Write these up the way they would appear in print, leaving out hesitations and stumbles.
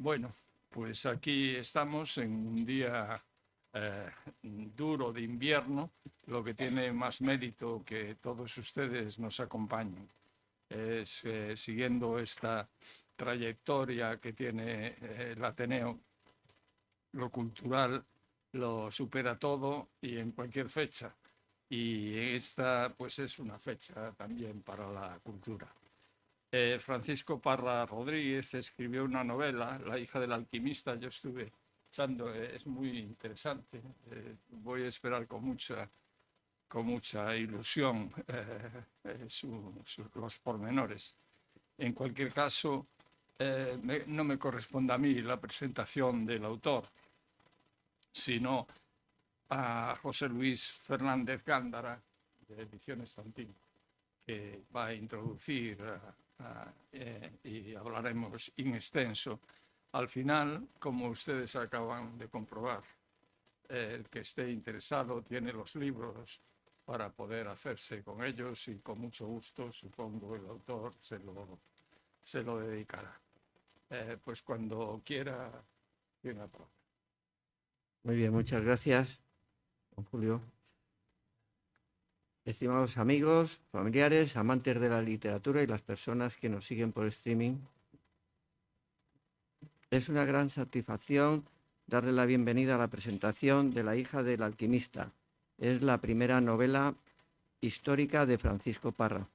Bueno, pues aquí estamos en un día eh, duro de invierno, lo que tiene más mérito que todos ustedes nos acompañen. Es siguiendo esta trayectoria que tiene el Ateneo, lo cultural lo supera todo y en cualquier fecha. Y esta pues es una fecha también para la cultura. Francisco Parra Rodríguez escribió una novela, La hija del alquimista. Yo estuve echando, es muy interesante. Voy a esperar con mucha ilusión los pormenores. En cualquier caso, no me corresponde a mí la presentación del autor, sino a José Luis Fernández Gándara, de Ediciones Tantín, que va a introducir y hablaremos in extenso. Al final, como ustedes acaban de comprobar, el que esté interesado tiene los libros para poder hacerse con ellos y con mucho gusto, supongo, el autor se lo dedicará. Pues cuando quiera, tiene la palabra. Muy bien, muchas gracias, don Julio. Estimados amigos, familiares, amantes de la literatura y las personas que nos siguen por streaming, es una gran satisfacción darle la bienvenida a la presentación de La hija del alquimista. Es la primera novela histórica de Francisco Parra.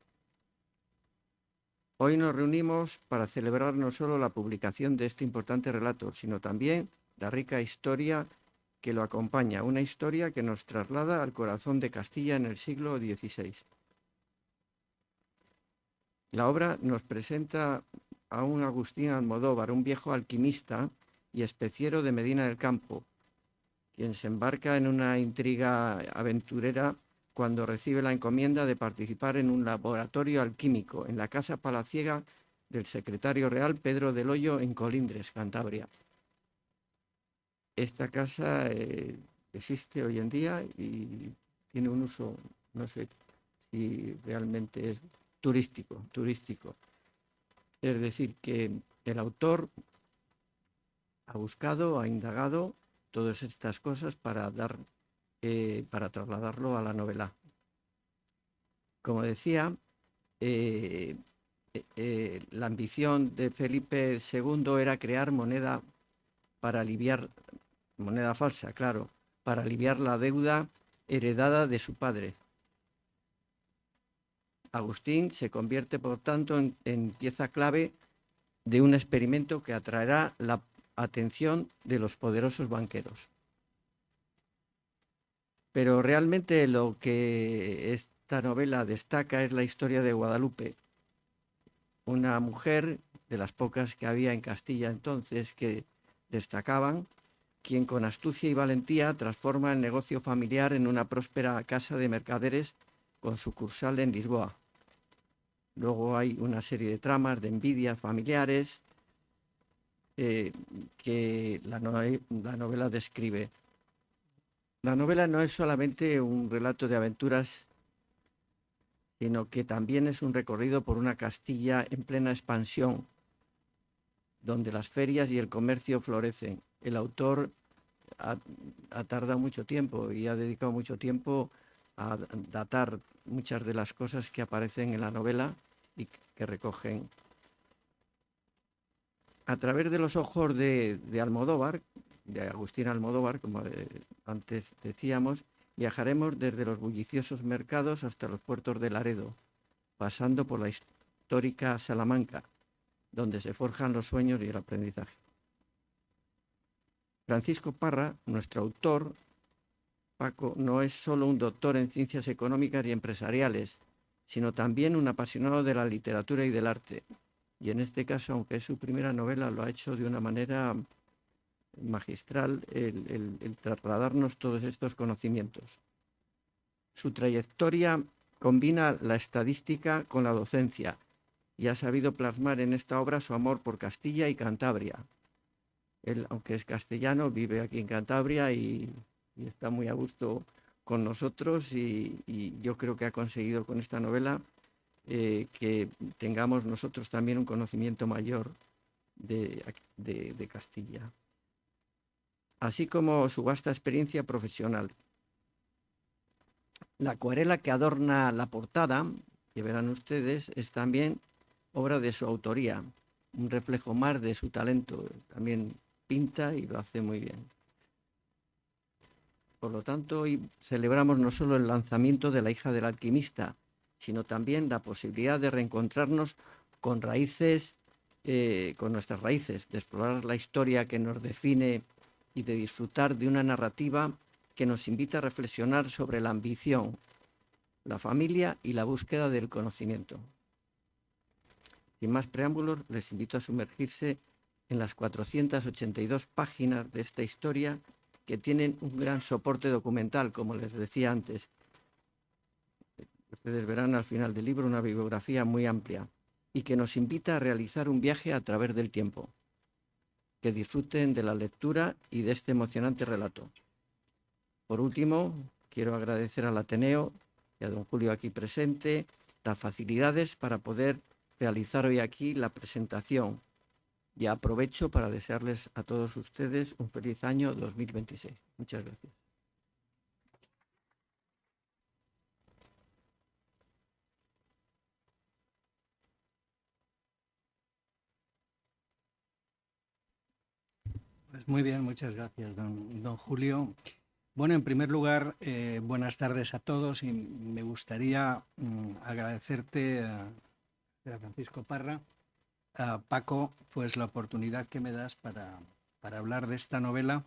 Hoy nos reunimos para celebrar no solo la publicación de este importante relato, sino también la rica historia que lo acompaña, una historia que nos traslada al corazón de Castilla en el siglo XVI. La obra nos presenta a un Agustín Almodóvar, un viejo alquimista y especiero de Medina del Campo, quien se embarca en una intriga aventurera cuando recibe la encomienda de participar en un laboratorio alquímico en la casa palaciega del secretario real Pedro del Hoyo en Colindres, Cantabria. Esta casa existe hoy en día y tiene un uso, no sé si realmente es turístico. Es decir, que el autor ha buscado, ha indagado todas estas cosas para trasladarlo a la novela. Como decía, la ambición de Felipe II era crear moneda falsa, claro, para aliviar la deuda heredada de su padre. Agustín se convierte, por tanto, en pieza clave de un experimento que atraerá la atención de los poderosos banqueros. Pero realmente lo que esta novela destaca es la historia de Guadalupe, una mujer de las pocas que había en Castilla entonces que destacaban, quien con astucia y valentía transforma el negocio familiar en una próspera casa de mercaderes con sucursal en Lisboa. Luego hay una serie de tramas de envidias familiares que la novela describe. La novela no es solamente un relato de aventuras, sino que también es un recorrido por una Castilla en plena expansión, donde las ferias y el comercio florecen. El autor ha tardado mucho tiempo y ha dedicado mucho tiempo a datar muchas de las cosas que aparecen en la novela y que recogen. A través de los ojos de Almodóvar, de Agustín Almodóvar, como antes decíamos, viajaremos desde los bulliciosos mercados hasta los puertos de Laredo, pasando por la histórica Salamanca, donde se forjan los sueños y el aprendizaje. Francisco Parra, nuestro autor, Paco, no es solo un doctor en ciencias económicas y empresariales, sino también un apasionado de la literatura y del arte. Y en este caso, aunque es su primera novela, lo ha hecho de una manera magistral el trasladarnos todos estos conocimientos. Su trayectoria combina la estadística con la docencia y ha sabido plasmar en esta obra su amor por Castilla y Cantabria. Él, aunque es castellano, vive aquí en Cantabria y está muy a gusto con nosotros y yo creo que ha conseguido con esta novela que tengamos nosotros también un conocimiento mayor de Castilla, así como su vasta experiencia profesional. La acuarela que adorna la portada, que verán ustedes, es también obra de su autoría, un reflejo más de su talento. También pinta y lo hace muy bien. Por lo tanto, hoy celebramos no solo el lanzamiento de La hija del alquimista, sino también la posibilidad de reencontrarnos con raíces, con nuestras raíces, de explorar la historia que nos define y de disfrutar de una narrativa que nos invita a reflexionar sobre la ambición, la familia y la búsqueda del conocimiento. Sin más preámbulos, les invito a sumergirse en las 482 páginas de esta historia que tienen un gran soporte documental, como les decía antes. Ustedes verán al final del libro una bibliografía muy amplia y que nos invita a realizar un viaje a través del tiempo. Que disfruten de la lectura y de este emocionante relato. Por último, quiero agradecer al Ateneo y a don Julio aquí presente las facilidades para poder realizar hoy aquí la presentación. Y aprovecho para desearles a todos ustedes un feliz año 2026. Muchas gracias. Pues muy bien, muchas gracias, don Julio. Bueno, en primer lugar, buenas tardes a todos y me gustaría agradecerte a Francisco Parra, a Paco, pues la oportunidad que me das para hablar de esta novela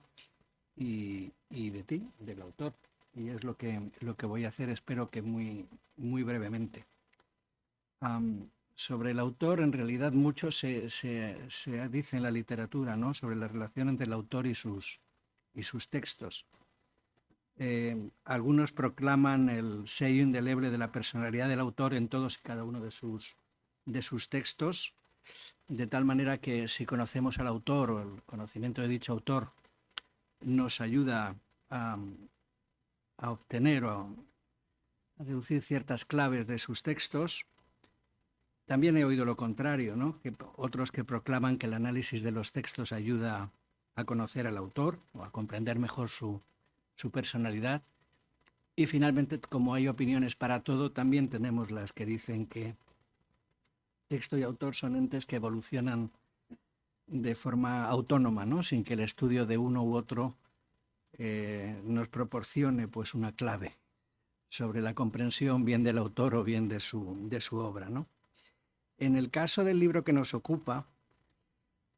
y de ti, del autor. Y es lo que voy a hacer, espero que muy brevemente. Sobre el autor, en realidad mucho se dice en la literatura, ¿no?, sobre la relación entre el autor y sus textos. Algunos proclaman el sello indeleble de la personalidad del autor en todos y cada uno de sus textos, de tal manera que si conocemos al autor o el conocimiento de dicho autor nos ayuda a obtener o a deducir ciertas claves de sus textos. También he oído lo contrario, ¿no?, que otros que proclaman que el análisis de los textos ayuda a conocer al autor o a comprender mejor su personalidad. Y finalmente, como hay opiniones para todo, también tenemos las que dicen que texto y autor son entes que evolucionan de forma autónoma, ¿no?, sin que el estudio de uno u otro nos proporcione pues una clave sobre la comprensión bien del autor o bien de su obra, ¿no? En el caso del libro que nos ocupa,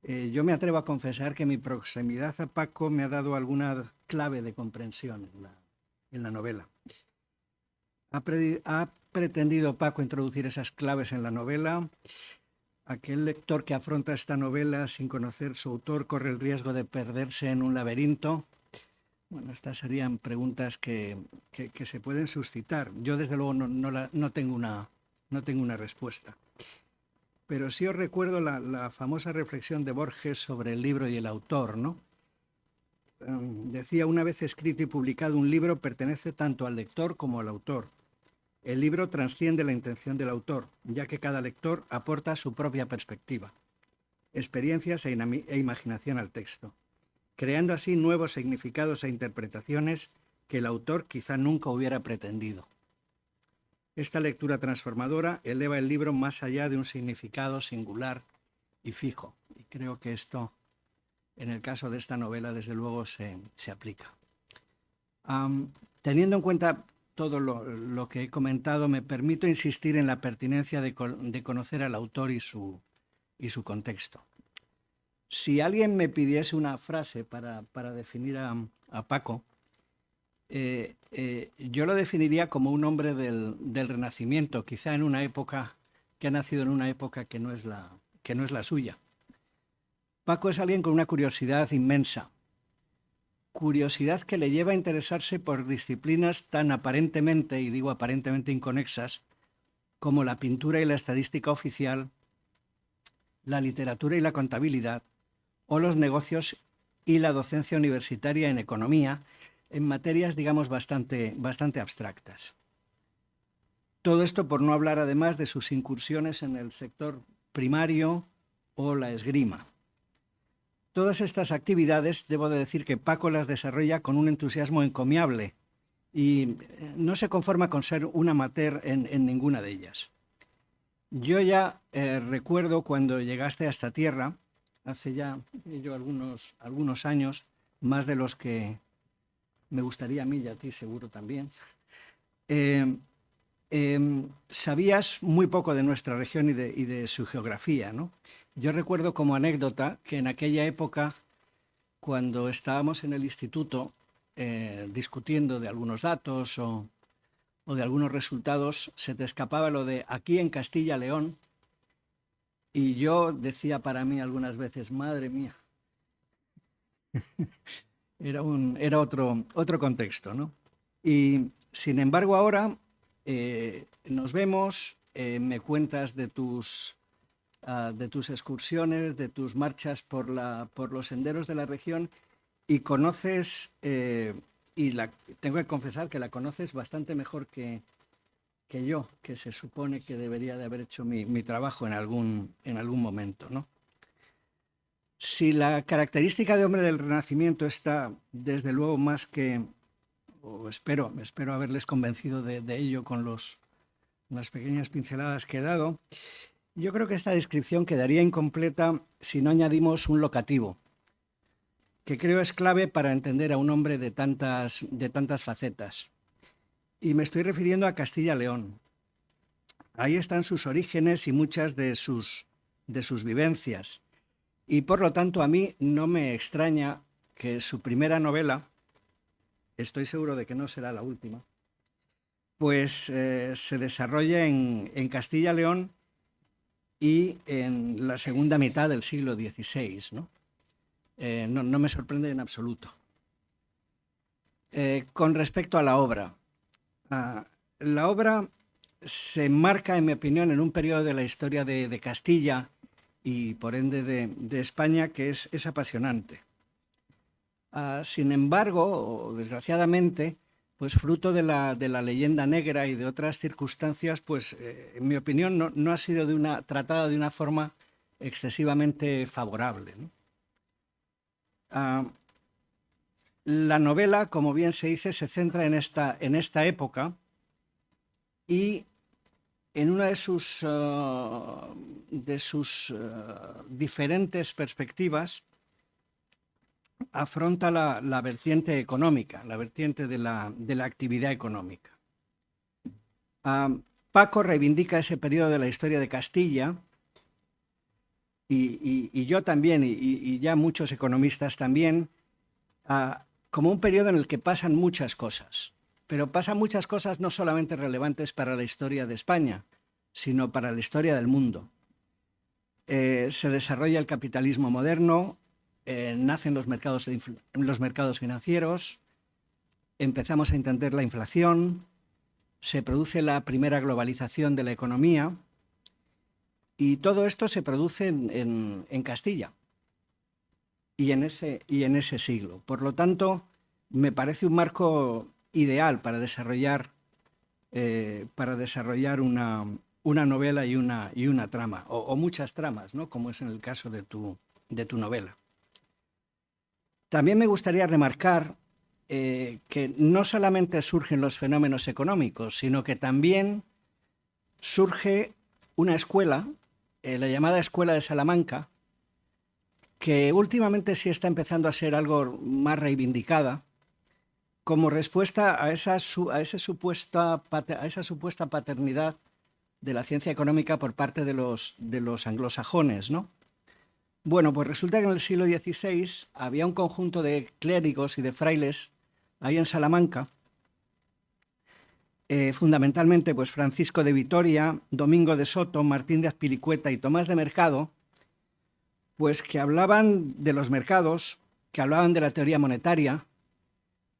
yo me atrevo a confesar que mi proximidad a Paco me ha dado alguna clave de comprensión en la novela. ¿Ha pretendido Paco introducir esas claves en la novela? Aquel lector que afronta esta novela sin conocer su autor corre el riesgo de perderse en un laberinto. Bueno, estas serían preguntas que se pueden suscitar. Yo, desde luego, no tengo una respuesta. Pero sí os recuerdo la famosa reflexión de Borges sobre el libro y el autor, ¿no? Decía: una vez escrito y publicado un libro pertenece tanto al lector como al autor. El libro trasciende la intención del autor, ya que cada lector aporta su propia perspectiva, experiencias e imaginación al texto, creando así nuevos significados e interpretaciones que el autor quizá nunca hubiera pretendido. Esta lectura transformadora eleva el libro más allá de un significado singular y fijo. Y creo que esto, en el caso de esta novela, desde luego se aplica. Teniendo en cuenta todo lo que he comentado, me permito insistir en la pertinencia de conocer al autor y su contexto. Si alguien me pidiese una frase para definir a Paco, yo lo definiría como un hombre del Renacimiento, quizá en una época que ha nacido en una época que no es la suya. Paco es alguien con una curiosidad inmensa, curiosidad que le lleva a interesarse por disciplinas tan aparentemente, y digo aparentemente, inconexas, como la pintura y la estadística oficial, la literatura y la contabilidad, o los negocios y la docencia universitaria en economía, en materias, digamos, bastante abstractas. Todo esto por no hablar, además, de sus incursiones en el sector primario o la esgrima. todas estas actividades, debo de decir que Paco las desarrolla con un entusiasmo encomiable y no se conforma con ser un amateur en ninguna de ellas. Yo ya recuerdo cuando llegaste a esta tierra, hace ya algunos años, más de los que me gustaría a mí y a ti seguro también, sabías muy poco de nuestra región y de su geografía, ¿no? Yo recuerdo como anécdota que en aquella época, cuando estábamos en el instituto discutiendo de algunos datos o de algunos resultados, se te escapaba lo de aquí en Castilla-León, y yo decía para mí algunas veces, madre mía, era otro contexto, ¿no? Y sin embargo ahora nos vemos, me cuentas de tus excursiones, de tus marchas por los senderos de la región, y conoces, tengo que confesar que la conoces bastante mejor que yo, que se supone que debería de haber hecho mi trabajo en algún momento, ¿no? Si la característica de hombre del Renacimiento está, desde luego, más que, o espero haberles convencido de ello con las pequeñas pinceladas que he dado, yo creo que esta descripción quedaría incompleta si no añadimos un locativo, que creo es clave para entender a un hombre de tantas facetas. Y me estoy refiriendo a Castilla-León. Ahí están sus orígenes y muchas de sus vivencias. Y por lo tanto a mí no me extraña que su primera novela, estoy seguro de que no será la última, pues se desarrolle en Castilla-León y en la segunda mitad del siglo XVI, ¿no? No me sorprende en absoluto. Con respecto a la obra, la obra se enmarca, en mi opinión, en un periodo de la historia de Castilla y por ende de España que es apasionante. Sin embargo, desgraciadamente, pues fruto de la leyenda negra y de otras circunstancias, pues en mi opinión no ha sido tratada de una forma excesivamente favorable, ¿no? La novela, como bien se dice, se centra en esta época y en una de sus diferentes perspectivas afronta la vertiente económica, la vertiente de la actividad económica. Paco reivindica ese periodo de la historia de Castilla y yo también, y ya muchos economistas también, como un periodo en el que pasan muchas cosas, pero pasan muchas cosas no solamente relevantes para la historia de España, sino para la historia del mundo. Se desarrolla el capitalismo moderno, nacen los mercados financieros, empezamos a entender la inflación, se produce la primera globalización de la economía y todo esto se produce en Castilla y en ese siglo. Por lo tanto, me parece un marco ideal para desarrollar una novela y una trama, o muchas tramas, ¿no? Como es en el caso de tu novela. También me gustaría remarcar que no solamente surgen los fenómenos económicos, sino que también surge una escuela, la llamada Escuela de Salamanca, que últimamente sí está empezando a ser algo más reivindicada, como respuesta a esa supuesta paternidad de la ciencia económica por parte de los anglosajones, ¿no? Bueno, pues resulta que en el siglo XVI había un conjunto de clérigos y de frailes ahí en Salamanca, fundamentalmente pues Francisco de Vitoria, Domingo de Soto, Martín de Azpilicueta y Tomás de Mercado, pues que hablaban de los mercados, que hablaban de la teoría monetaria,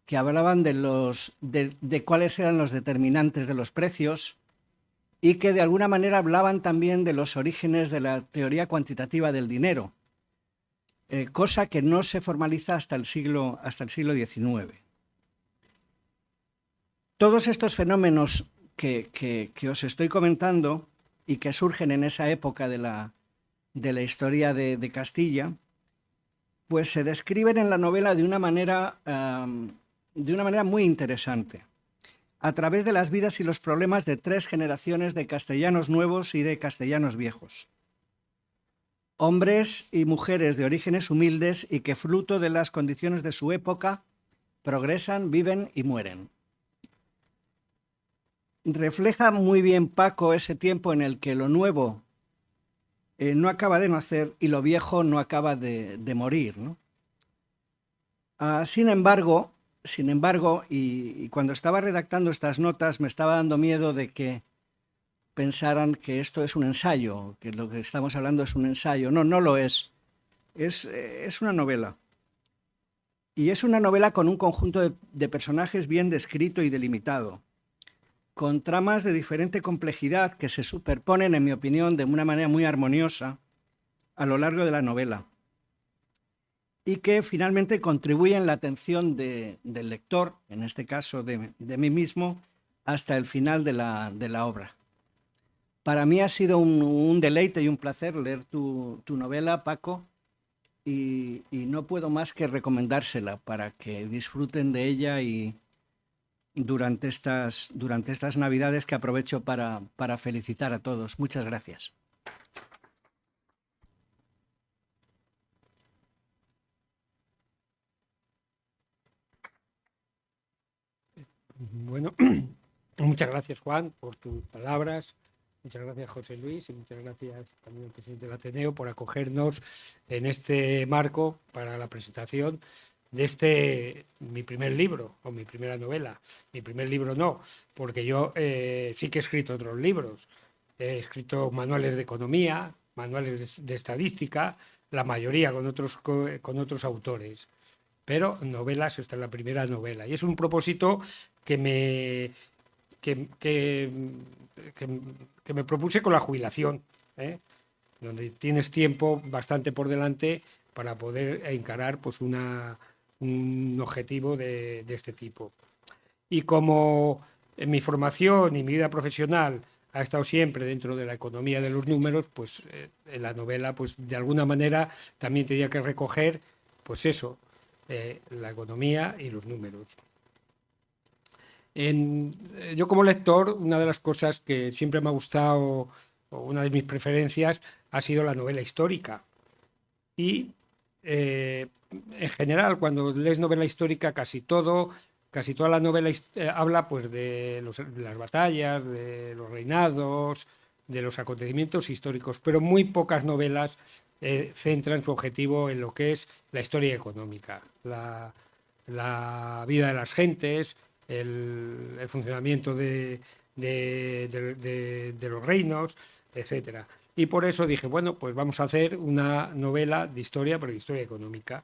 que hablaban de cuáles eran los determinantes de los precios y que de alguna manera hablaban también de los orígenes de la teoría cuantitativa del dinero, cosa que no se formaliza hasta el siglo XIX. Todos estos fenómenos que os estoy comentando y que surgen en esa época de la historia de Castilla, pues se describen en la novela de una manera muy interesante, a través de las vidas y los problemas de 3 generaciones de castellanos nuevos y de castellanos viejos. Hombres y mujeres de orígenes humildes y que, fruto de las condiciones de su época, progresan, viven y mueren. Refleja muy bien Paco ese tiempo en el que lo nuevo no acaba de nacer y lo viejo no acaba de morir, ¿no? Sin embargo, y cuando estaba redactando estas notas me estaba dando miedo de que pensaran que esto es un ensayo, que lo que estamos hablando es un ensayo. No, no lo es. Es una novela. Y es una novela con un conjunto de personajes bien descrito y delimitado, con tramas de diferente complejidad que se superponen, en mi opinión, de una manera muy armoniosa a lo largo de la novela, y que finalmente contribuyen la atención del lector, en este caso de mí mismo, hasta el final de la obra. Para mí ha sido un deleite y un placer leer tu novela, Paco, y no puedo más que recomendársela para que disfruten de ella y durante estas Navidades, que aprovecho para felicitar a todos. Muchas gracias. Bueno, muchas gracias, Juan, por tus palabras. Muchas gracias, José Luis, y muchas gracias también al presidente del Ateneo por acogernos en este marco para la presentación de mi primer libro, o mi primera novela. Mi primer libro no, porque yo sí que he escrito otros libros. He escrito manuales de economía, manuales de estadística, la mayoría con otros autores. Pero novelas, esta es la primera novela. Y es un propósito que me propuse con la jubilación, donde tienes tiempo bastante por delante para poder encarar pues un objetivo de este tipo. Y como en mi formación y mi vida profesional ha estado siempre dentro de la economía de los números, pues en la novela pues de alguna manera también tenía que recoger pues eso, la economía y los números. Yo como lector, una de las cosas que siempre me ha gustado, o una de mis preferencias, ha sido la novela histórica. Y en general, cuando lees novela histórica, casi toda la novela habla pues de las batallas, de los reinados, de los acontecimientos históricos, pero muy pocas novelas centran su objetivo en lo que es la historia económica, la vida de las gentes, el funcionamiento de los reinos, etcétera. Y por eso dije, bueno, pues vamos a hacer una novela de historia, pero de historia económica.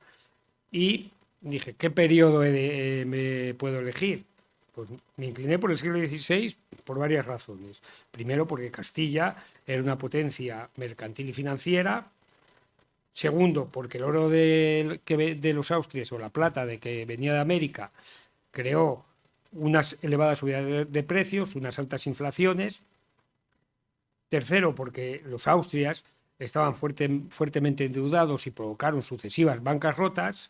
Y dije, ¿qué periodo me puedo elegir? Pues me incliné por el siglo XVI por varias razones. Primero, porque Castilla era una potencia mercantil y financiera. Segundo, porque el oro de los Austrias, o la plata que venía de América, creó unas elevadas subidas de precios, unas altas inflaciones. Tercero, porque los Austrias estaban fuertemente endeudados y provocaron sucesivas bancarrotas.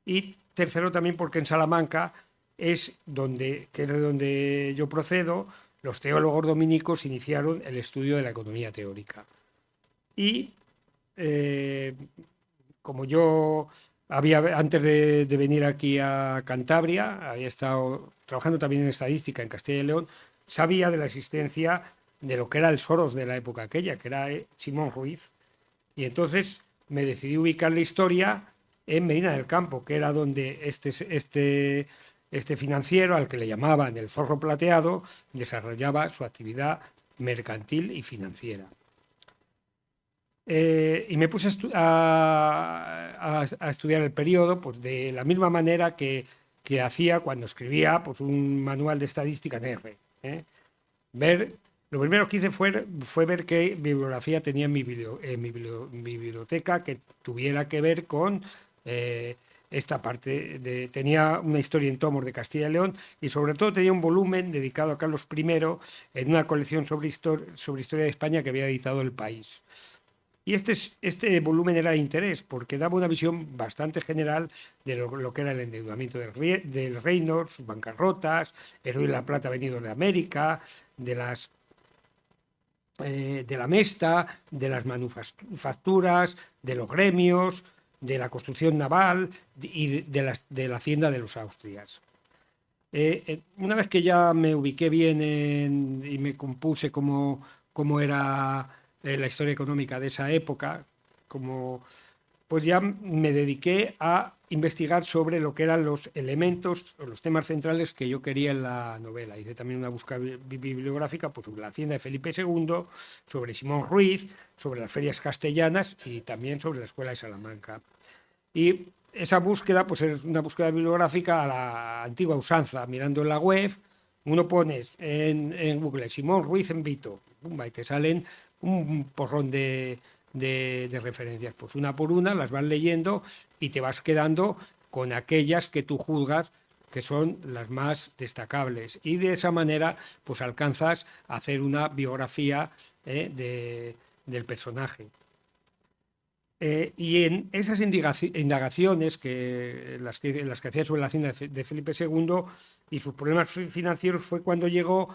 Y tercero, también porque en Salamanca, que es de donde yo procedo, los teólogos dominicos iniciaron el estudio de la economía teórica. Y como yo antes de venir aquí a Cantabria, había estado trabajando también en estadística en Castilla y León, sabía de la existencia de lo que era el Soros de la época aquella, que era Simón Ruiz. Y entonces me decidí ubicar la historia en Medina del Campo, que era donde este financiero, al que le llamaban el Forro Plateado, desarrollaba su actividad mercantil y financiera. Y me puse a estudiar el periodo pues, de la misma manera que hacía cuando escribía pues, un manual de estadística en R. Lo primero que hice fue ver qué bibliografía tenía en mi biblioteca que tuviera que ver con esta parte. Tenía una historia en tomos de Castilla y León y sobre todo tenía un volumen dedicado a Carlos I en una colección sobre historia de España que había editado El País. Y este volumen era de interés porque daba una visión bastante general de lo que era el endeudamiento del reino, sus bancarrotas, el oro y la plata venidos de América, de la mesta, de las manufacturas, de los gremios, de la construcción naval y de la hacienda de los Austrias. Una vez que ya me ubiqué bien y me compuse cómo era la historia económica de esa época, pues ya me dediqué a investigar sobre lo que eran los elementos o los temas centrales que yo quería en la novela. Hice también una búsqueda bibliográfica pues, sobre la hacienda de Felipe II, sobre Simón Ruiz, sobre las ferias castellanas y también sobre la escuela de Salamanca. Y esa búsqueda pues es una búsqueda bibliográfica a la antigua usanza, mirando en la web. Uno pone en Google Simón Ruiz en Vito, y te salen un porrón de referencias, pues una por una las vas leyendo y te vas quedando con aquellas que tú juzgas que son las más destacables, y de esa manera pues alcanzas a hacer una biografía del personaje. Y en esas indagaciones en las que hacía sobre la hacienda de Felipe II y sus problemas financieros fue cuando llegó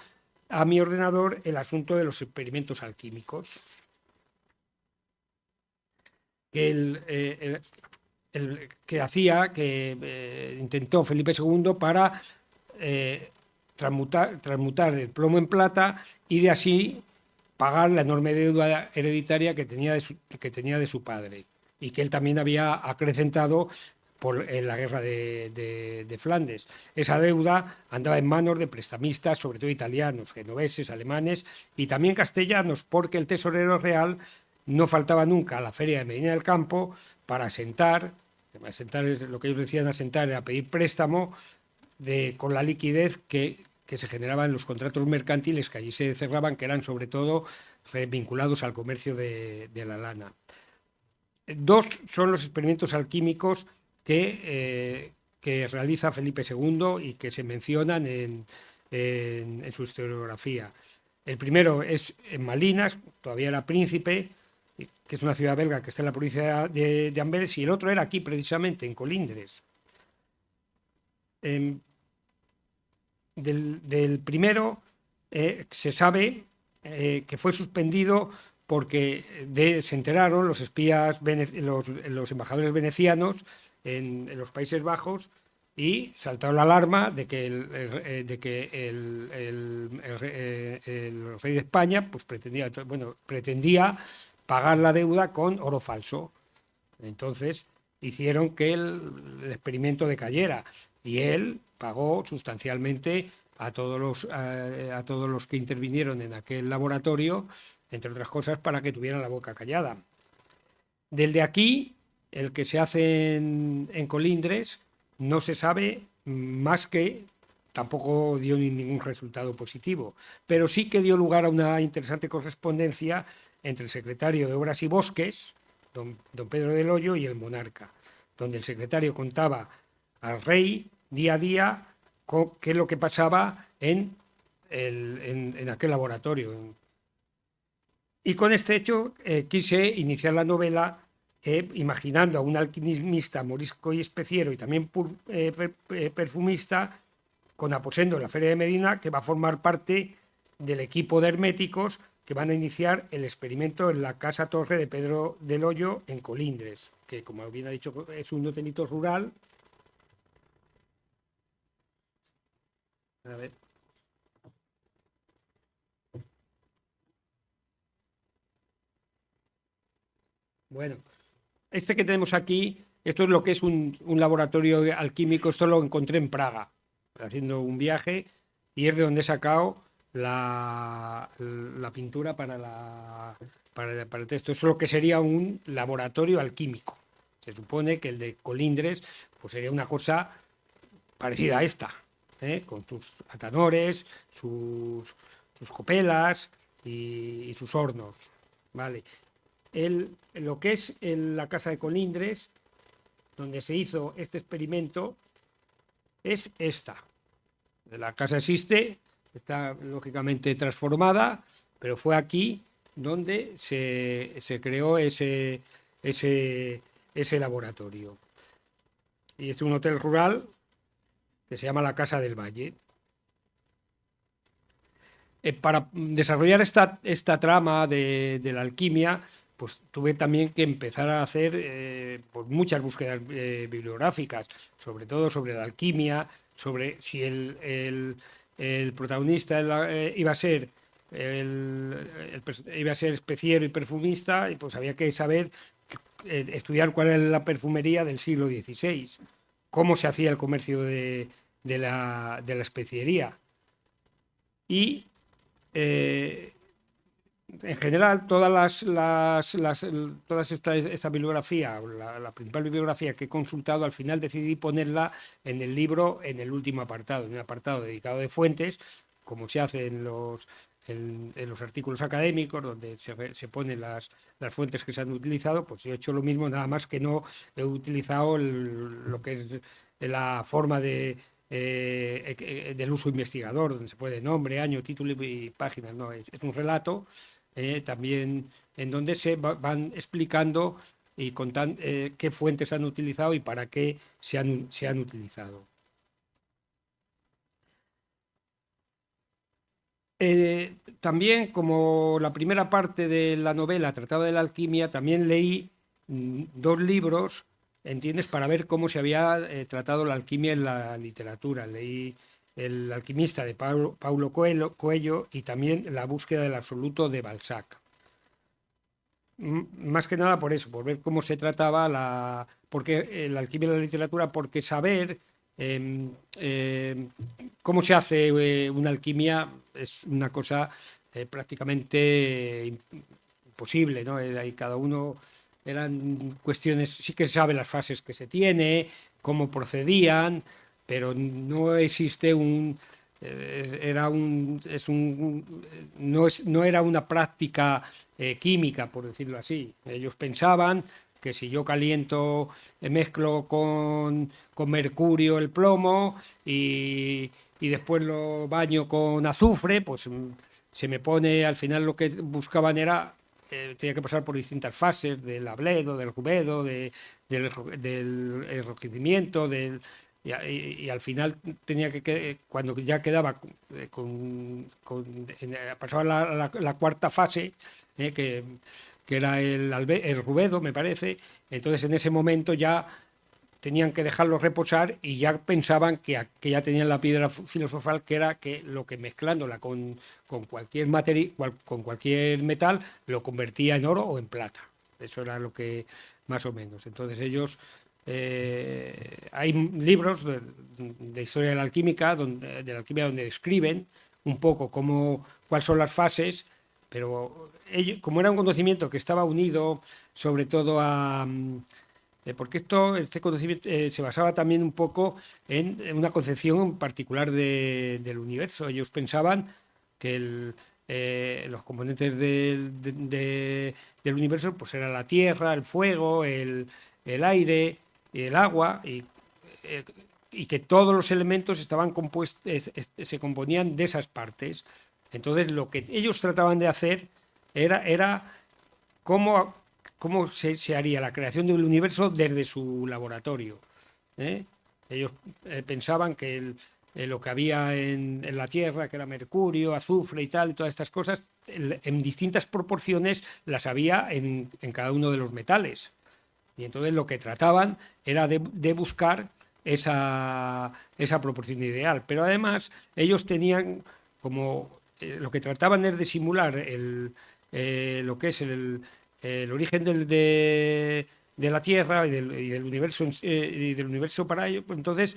a mi ordenador el asunto de los experimentos alquímicos. Que intentó Felipe II para transmutar el plomo en plata y de así pagar la enorme deuda hereditaria que tenía de su padre y que él también había acrecentado en la guerra de Flandes. Esa deuda andaba en manos de prestamistas, sobre todo italianos, genoveses, alemanes y también castellanos, porque el tesorero real no faltaba nunca a la feria de Medina del Campo para asentar es lo que ellos decían asentar, era pedir préstamo con la liquidez que se generaba en los contratos mercantiles que allí se cerraban, que eran sobre todo vinculados al comercio de la lana. Dos son los experimentos alquímicos que realiza Felipe II y que se mencionan en su historiografía. El primero es en Malinas, todavía era príncipe, que es una ciudad belga que está en la provincia de Amberes, y el otro era aquí precisamente, en Colindres. Del primero se sabe que fue suspendido porque se enteraron los espías, los embajadores venecianos en los Países Bajos, y saltó la alarma de que el rey de España pues pretendía pagar la deuda con oro falso. Entonces hicieron que el experimento decayera y él pagó sustancialmente a todos los que intervinieron en aquel laboratorio, entre otras cosas, para que tuvieran la boca callada. Desde aquí, el que se hace en Colindres no se sabe más que tampoco dio ningún resultado positivo, pero sí que dio lugar a una interesante correspondencia entre el secretario de Obras y Bosques, don Pedro del Hoyo, y el monarca, donde el secretario contaba al rey día a día qué es lo que pasaba en aquel laboratorio. Y con este hecho quise iniciar la novela imaginando a un alquimista, morisco y especiero y también perfumista con aposento en la Feria de Medina, que va a formar parte del equipo de herméticos que van a iniciar el experimento en la Casa Torre de Pedro del Hoyo en Colindres, que, como bien ha dicho, es un hotelito rural. A ver. Bueno, este que tenemos aquí, esto es lo que es un laboratorio alquímico. Esto lo encontré en Praga, haciendo un viaje, y es de donde he sacado la pintura para el texto. Eso es lo que sería un laboratorio alquímico. Se supone que el de Colindres pues sería una cosa parecida a esta, con sus atanores, sus copelas y sus hornos, ¿vale? Lo que es la casa de Colindres, donde se hizo este experimento, es esta. La casa existe, está lógicamente transformada, pero fue aquí donde se creó ese laboratorio. Y es un hotel rural que se llama la Casa del Valle. Para desarrollar esta trama de la alquimia, pues tuve también que empezar a hacer pues muchas búsquedas bibliográficas, sobre todo sobre la alquimia, sobre si el protagonista iba a ser iba a ser especiero y perfumista, y pues había que saber, estudiar cuál era la perfumería del siglo XVI, cómo se hacía el comercio de la especiería. Y en general, toda esta bibliografía, la principal bibliografía que he consultado, al final decidí ponerla en el libro, en el último apartado, en el apartado dedicado de fuentes, como se hace en los artículos académicos, donde se ponen las fuentes que se han utilizado. Pues yo he hecho lo mismo, nada más que no he utilizado lo que es la forma del uso investigador, donde se puede nombre, año, título y páginas. No, es un relato también en donde se van explicando y contando qué fuentes han utilizado y para qué se han utilizado. También, como la primera parte de la novela trataba de la alquimia, también leí 2 libros, ¿entiendes?, para ver cómo se había tratado la alquimia en la literatura. Leí El alquimista de Paulo Coelho y también La búsqueda del absoluto de Balzac. Más que nada por eso, por ver cómo se trataba la alquimia en la literatura, porque saber cómo se hace una alquimia es una cosa prácticamente imposible, ¿no? Y cada uno eran cuestiones, sí que se sabe las fases que se tiene, cómo procedían, pero no existe no era una práctica química, por decirlo así. Ellos pensaban que si yo caliento, mezclo con mercurio el plomo y después lo baño con azufre, pues se me pone, al final lo que buscaban era, tenía que pasar por distintas fases, del abledo, del rubedo, del enrojecimiento, y al final tenía cuando ya quedaba pasaba la cuarta fase, que era el rubedo, me parece. Entonces en ese momento ya tenían que dejarlo reposar y ya pensaban que ya tenían la piedra filosofal, que era que lo que mezclándola con cualquier con cualquier metal, lo convertía en oro o en plata. Eso era lo que más o menos. Entonces ellos, hay libros de historia de la alquimia donde describen un poco cuáles son las fases, pero como era un conocimiento que estaba unido sobre todo porque este conocimiento se basaba también un poco en una concepción particular del universo. Ellos pensaban que los componentes del universo pues era la tierra, el fuego, el aire, el agua, y que todos los elementos estaban se componían de esas partes. Entonces lo que ellos trataban de hacer era cómo se haría la creación del universo desde su laboratorio. Ellos pensaban que lo que había en la Tierra, que era mercurio, azufre y tal, y todas estas cosas, en distintas proporciones las había en cada uno de los metales. Y entonces lo que trataban era de buscar esa proporción ideal. Pero además ellos tenían como lo que trataban es de simular lo que es el origen de la Tierra y del universo para ello. Entonces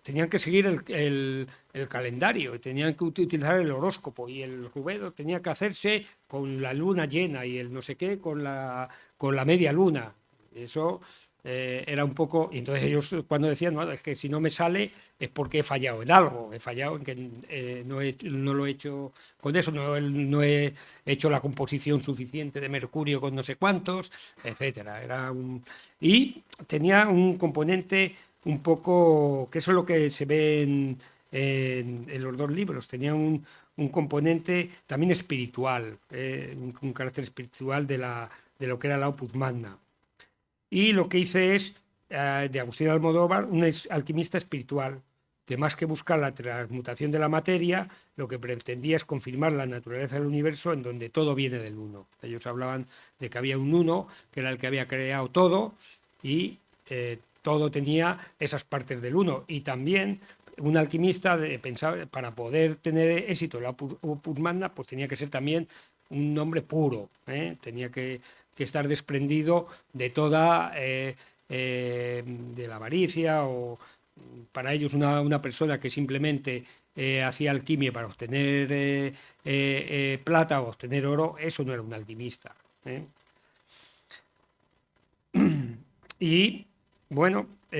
tenían que seguir el calendario, tenían que utilizar el horóscopo, y el rubedo tenía que hacerse con la luna llena y el no sé qué con la media luna. Eso era un poco, y entonces ellos cuando decían, no, es que si no me sale es porque he fallado en algo, he fallado en que no lo he hecho con eso, no he hecho la composición suficiente de mercurio con no sé cuántos, etcétera. Y tenía un componente un poco, que eso es lo que se ve en los 2 libros, tenía un un componente también espiritual, un carácter espiritual de lo que era la Opus Magna. Y lo que hice es, de Agustín Almodóvar, un alquimista espiritual, que más que buscar la transmutación de la materia, lo que pretendía es confirmar la naturaleza del universo, en donde todo viene del uno. Ellos hablaban de que había un uno, que era el que había creado todo, y todo tenía esas partes del uno. Y también un alquimista pensaba, para poder tener éxito en la Opus Magna, pues tenía que ser también un hombre puro, tenía que estar desprendido de toda de la avaricia, o para ellos una persona que simplemente hacía alquimia para obtener plata o obtener oro, eso no era un alquimista. Y bueno, y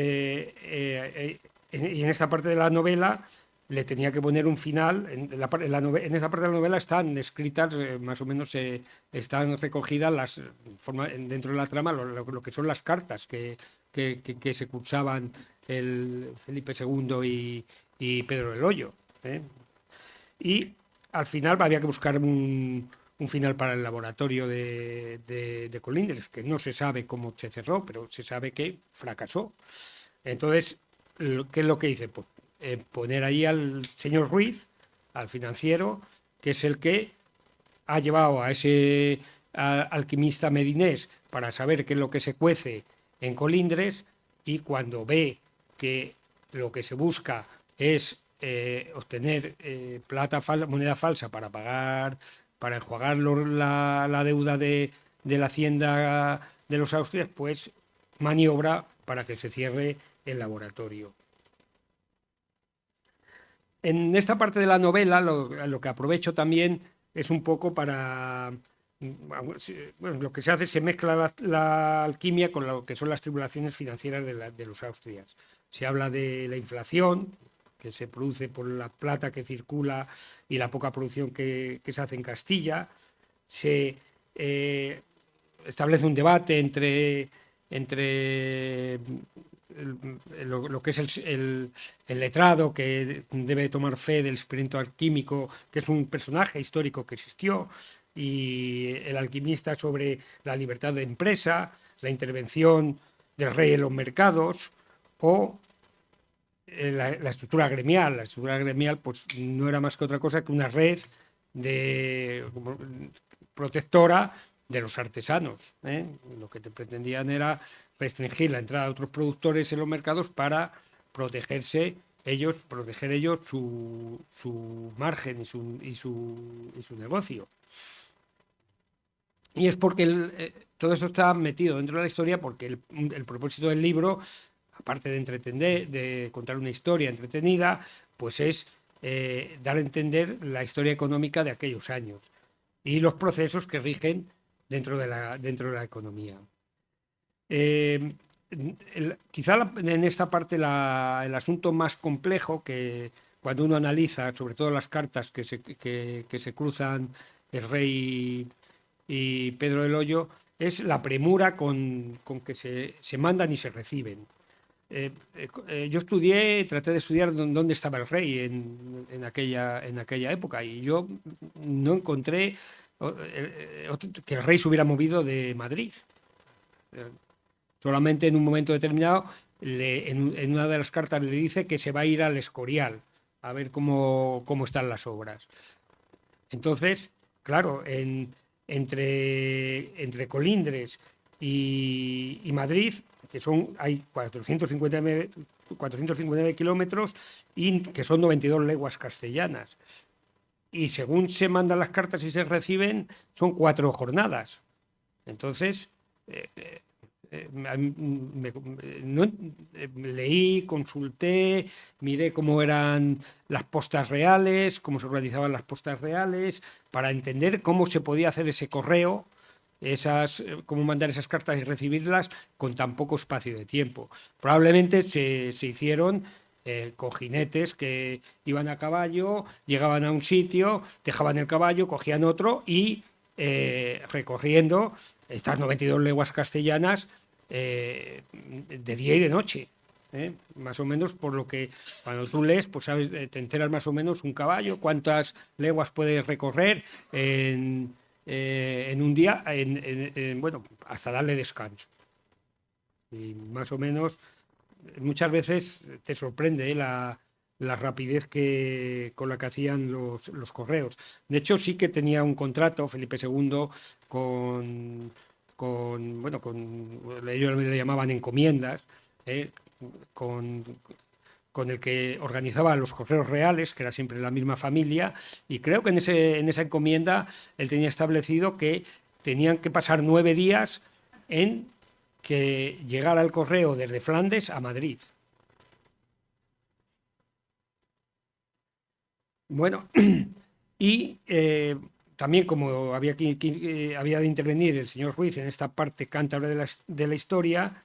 en esta parte de la novela le tenía que poner un final. En esa parte de la novela están escritas, más o menos están recogidas dentro de la trama lo que son las cartas que se cursaban el Felipe II y Pedro del Hoyo. Y al final había que buscar un final para el laboratorio de Colindres, que no se sabe cómo se cerró, pero se sabe que fracasó. Entonces, ¿qué es lo que hice? Pues poner ahí al señor Ruiz, al financiero, que es el que ha llevado a ese alquimista medinés para saber qué es lo que se cuece en Colindres, y cuando ve que lo que se busca es obtener moneda falsa para pagar, para enjuagar la deuda de la hacienda de los Austrias, pues maniobra para que se cierre el laboratorio. En esta parte de la novela lo que aprovecho también es un poco para... Bueno, lo que se hace, se mezcla la alquimia con lo que son las tribulaciones financieras de los Austrias. Se habla de la inflación que se produce por la plata que circula y la poca producción que se hace en Castilla. Se establece un debate entre lo que es el letrado, que debe tomar fe del experimento alquímico, que es un personaje histórico que existió, y el alquimista, sobre la libertad de empresa, la intervención del rey en los mercados, o la estructura gremial. La estructura gremial pues no era más que otra cosa que una red protectora de los artesanos. Lo que te pretendían era restringir la entrada de otros productores en los mercados para proteger ellos su margen y su negocio. Y es porque todo esto está metido dentro de la historia, porque el propósito del libro, aparte de entretener, de contar una historia entretenida, pues es dar a entender la historia económica de aquellos años y los procesos que rigen dentro de la economía. Quizá en esta parte el asunto más complejo, que cuando uno analiza sobre todo las cartas que se cruzan el rey y Pedro del Hoyo, es la premura con que se mandan y se reciben. Yo traté de estudiar dónde estaba el rey en aquella época, y yo no encontré que el rey se hubiera movido de Madrid. Solamente en un momento determinado, en una de las cartas le dice que se va a ir al Escorial a ver cómo están las obras. Entonces, claro, entre Colindres y Madrid, hay 459 kilómetros, y que son 92 leguas castellanas. Y según se mandan las cartas y se reciben, son 4 jornadas. Entonces, leí, consulté, miré cómo eran las postas reales, cómo se organizaban las postas reales, para entender cómo se podía hacer ese correo, cómo mandar esas cartas y recibirlas con tan poco espacio de tiempo. Probablemente se hicieron con jinetes que iban a caballo, llegaban a un sitio, dejaban el caballo, cogían otro y recorriendo estas 92 leguas castellanas de día y de noche. Más o menos por lo que cuando tú lees, pues sabes, te enteras más o menos un caballo, cuántas leguas puede recorrer en un día, bueno, hasta darle descanso. Y más o menos, muchas veces te sorprende la rapidez con la que hacían los correos. De hecho, sí que tenía un contrato Felipe II bueno, ellos le llamaban encomiendas, ¿eh? con, con el que organizaba los correos reales, que era siempre la misma familia, y creo que en esa encomienda él tenía establecido que tenían que pasar 9 días en que llegara el correo desde Flandes a Madrid. Bueno, y también como había de intervenir el señor Ruiz en esta parte cántabra de la historia,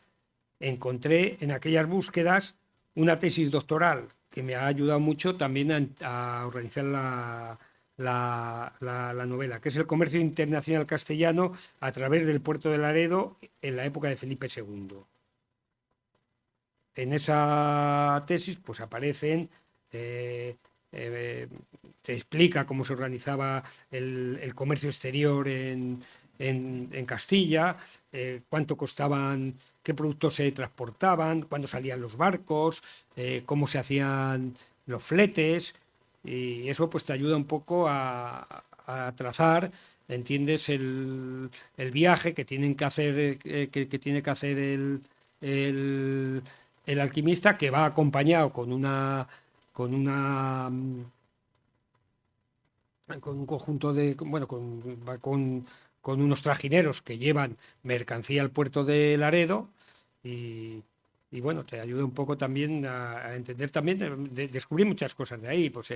encontré en aquellas búsquedas una tesis doctoral que me ha ayudado mucho también a organizar la novela, que es el comercio internacional castellano a través del puerto de Laredo en la época de Felipe II. En esa tesis pues aparecen, te explica cómo se organizaba el comercio exterior en Castilla, cuánto costaban, qué productos se transportaban, cuándo salían los barcos, cómo se hacían los fletes, y eso pues te ayuda un poco a trazar, entiendes, el viaje que tienen que hacer, que tiene que hacer el alquimista, que va acompañado con un conjunto de, bueno, con unos trajineros que llevan mercancía al puerto de Laredo, y bueno, te ayuda un poco también a entender, también descubrir muchas cosas de ahí. Pues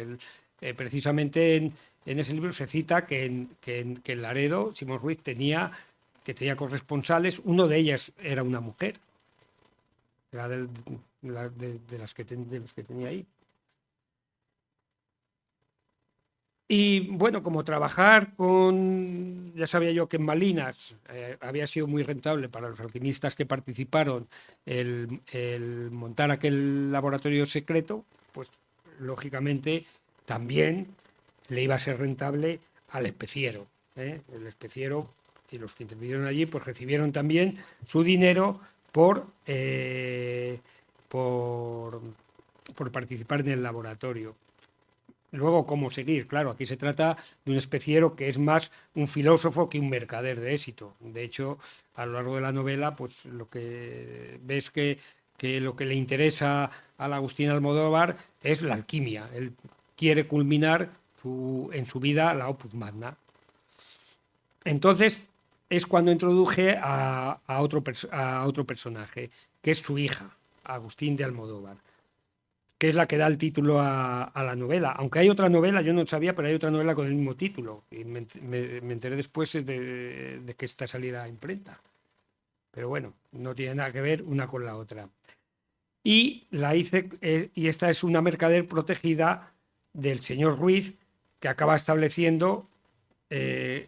precisamente en ese libro se cita que en Laredo Simón Ruiz tenía corresponsales, uno de ellas era una mujer, era de los que tenía ahí. Y bueno, como trabajar ya sabía yo que en Malinas había sido muy rentable para los alquimistas que participaron el montar aquel laboratorio secreto, pues lógicamente también le iba a ser rentable al especiero. El especiero y los que intervinieron allí pues recibieron también su dinero por participar en el laboratorio. Luego, ¿cómo seguir? Claro, aquí se trata de un especiero que es más un filósofo que un mercader de éxito. De hecho, a lo largo de la novela, pues lo que ves que lo que le interesa al Agustín Almodóvar es la alquimia. Él quiere culminar en su vida la opus magna. Entonces, es cuando introduje a otro personaje, que es su hija, Agustín de Almodóvar, que es la que da el título a la novela. Aunque hay otra novela, yo no sabía, pero hay otra novela con el mismo título. Y me enteré después de que esta saliera a imprenta. Pero bueno, no tiene nada que ver una con la otra. Y y esta es una mercader protegida del señor Ruiz, que acaba estableciendo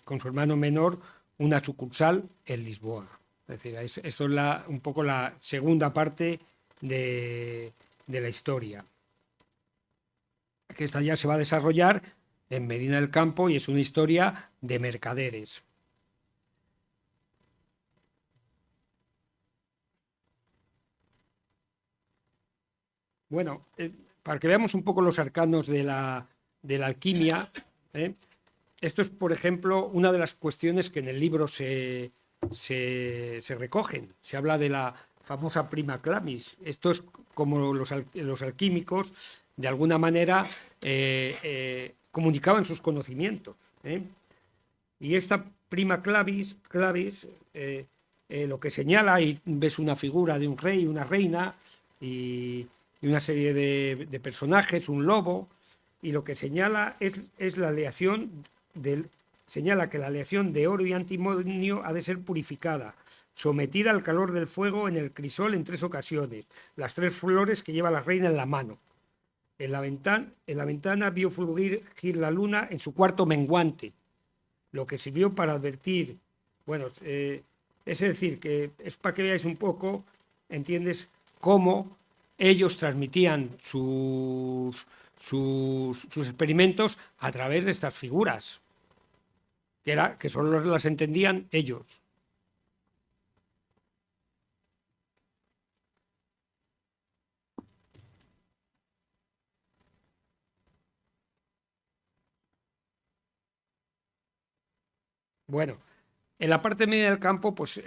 con su hermano menor una sucursal en Lisboa. Es decir, eso es un poco la segunda parte de la historia, que esta ya se va a desarrollar en Medina del Campo y es una historia de mercaderes. Bueno, para que veamos un poco los arcanos de la alquimia, esto es, por ejemplo, una de las cuestiones que en el libro se recogen. Se habla de la famosa prima clavis. Esto es como los alquímicos, de alguna manera, comunicaban sus conocimientos. Y esta prima clavis lo que señala, y ves una figura de un rey, una reina, y una serie de personajes, un lobo, y lo que señala es la aleación señala que la aleación de oro y antimonio ha de ser purificada, sometida al calor del fuego en el crisol en 3 ocasiones, las 3 flores que lleva la reina en la mano. En la ventana vio fulgir la luna en su cuarto menguante, lo que sirvió para advertir. Bueno, es decir, que es para que veáis un poco, entiendes, cómo ellos transmitían sus experimentos a través de estas figuras, que solo las entendían ellos. Bueno, en la parte media del campo, pues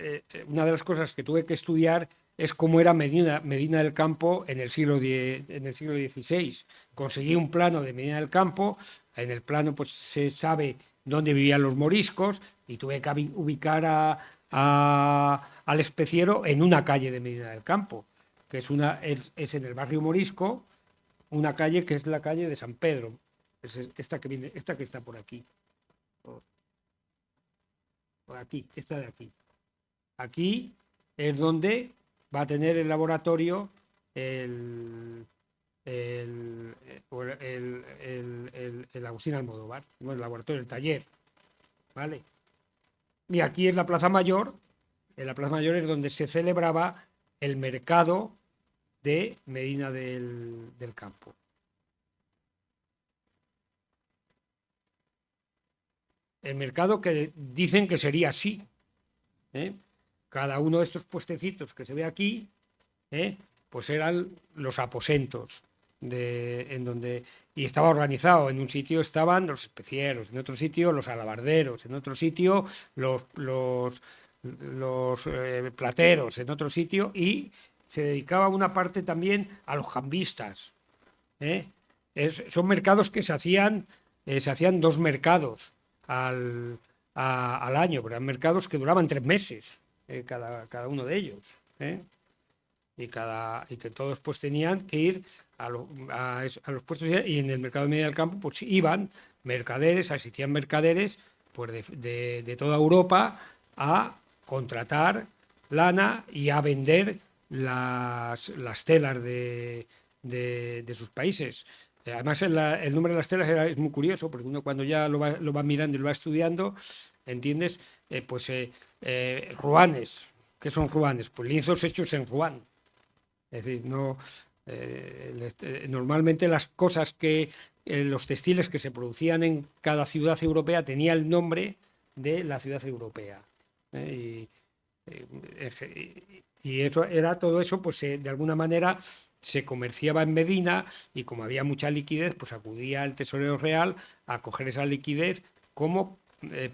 una de las cosas que tuve que estudiar es cómo era Medina del Campo en el siglo XVI. Conseguí un plano de Medina del Campo. En el plano pues se sabe dónde vivían los moriscos y tuve que ubicar al especiero en una calle de Medina del Campo, que es en el barrio morisco, una calle que es la calle de San Pedro. Es esta que está por aquí. Aquí, esta de aquí. Aquí es donde va a tener el laboratorio el Agustín Almodóvar, bueno, el laboratorio, el taller, ¿vale? Y aquí es la Plaza Mayor. En la Plaza Mayor es donde se celebraba el mercado de Medina del Campo. El mercado que dicen que sería así, ¿eh? Cada uno de estos puestecitos que se ve aquí, pues eran los aposentos en donde, y estaba organizado. En un sitio estaban los especieros, en otro sitio los alabarderos, en otro sitio los plateros, en otro sitio, y se dedicaba una parte también a los jambistas. Son mercados que se hacían 2 mercados al año, pero eran mercados que duraban 3 meses, cada uno de ellos, y que todos pues tenían que ir a los puestos, y en el mercado de Medina del Campo pues iban mercaderes, asistían mercaderes pues de toda Europa a contratar lana y a vender las telas de sus países. Además, el nombre de las telas es muy curioso, porque uno cuando ya lo va mirando y lo va estudiando, ¿entiendes? Ruanes. ¿Qué son ruanes? Pues lienzos hechos en Ruan. Es decir, no, normalmente las cosas los textiles que se producían en cada ciudad europea tenían el nombre de la ciudad europea. Y eso todo eso, pues de alguna manera se comerciaba en Medina, y como había mucha liquidez, pues acudía el tesorero real a coger esa liquidez como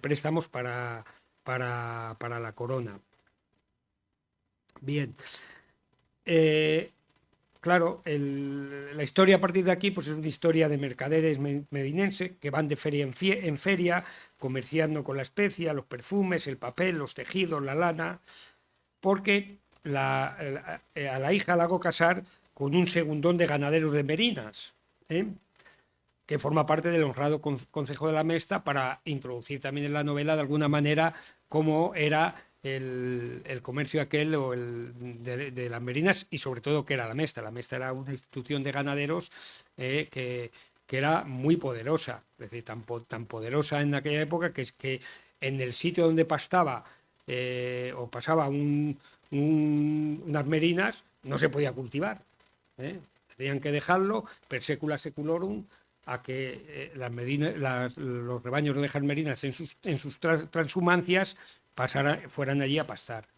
préstamos para la corona. Bien. Claro, la historia a partir de aquí pues es una historia de mercaderes medinenses que van de feria en feria, comerciando con la especia, los perfumes, el papel, los tejidos, la lana, porque a la hija la hago casar con un segundón de ganaderos de Merinas, que forma parte del honrado Concejo de la Mesta, para introducir también en la novela de alguna manera cómo era el comercio aquel de las Merinas, y sobre todo que era la Mesta. La Mesta era una institución de ganaderos que era muy poderosa, es decir, tan poderosa en aquella época que es que en el sitio donde pastaba o pasaba unas merinas no se podía cultivar. Tenían que dejarlo per secula seculorum a que los rebaños de ovejas merinas en sus transhumancias fueran allí a pastar.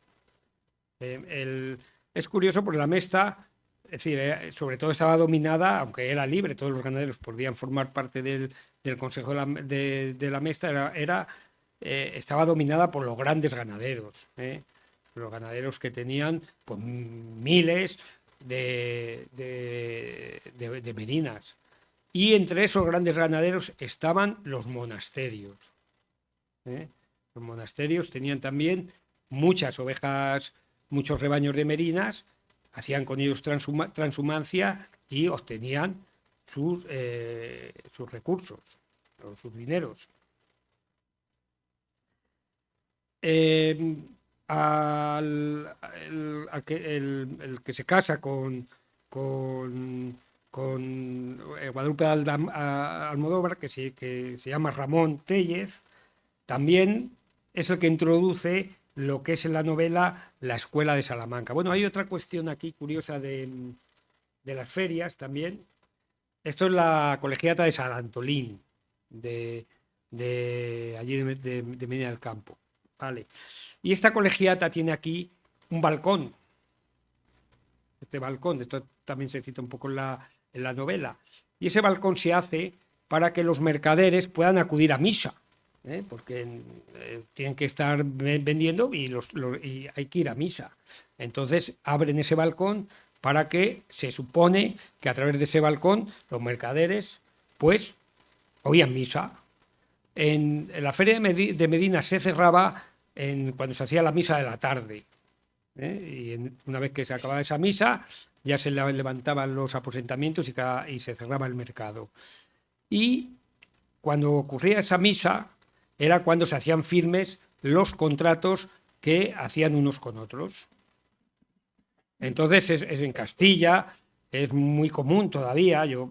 Es curioso porque la Mesta, es decir, sobre todo estaba dominada, aunque era libre, todos los ganaderos podían formar parte del Consejo de la Mesta, estaba dominada por los grandes ganaderos, los ganaderos que tenían pues, miles de merinas. Y entre esos grandes ganaderos estaban los monasterios. Los monasterios tenían también muchas ovejas, muchos rebaños de merinas, hacían con ellos transhumancia y obtenían sus recursos, sus dineros. El que se casa con Guadalupe Almodóvar, que se llama Ramón Téllez, también es el que introduce lo que es en la novela la Escuela de Salamanca. Bueno, hay otra cuestión aquí curiosa de de las ferias también. Esto es la colegiata de San Antolín, de allí de Medina del Campo. Vale. Y esta colegiata tiene aquí un balcón. Este balcón, esto también se cita un poco en la novela. Y ese balcón se hace para que los mercaderes puedan acudir a misa, porque tienen que estar vendiendo y hay que ir a misa. Entonces abren ese balcón para que se supone que a través de ese balcón los mercaderes pues oían misa. En la feria de Medina se cerraba cuando se hacía la misa de la tarde. Y una vez que se acababa esa misa, ya se levantaban los aposentamientos y se cerraba el mercado. Y cuando ocurría esa misa, era cuando se hacían firmes los contratos que hacían unos con otros. Entonces es en Castilla, es muy común todavía. Yo,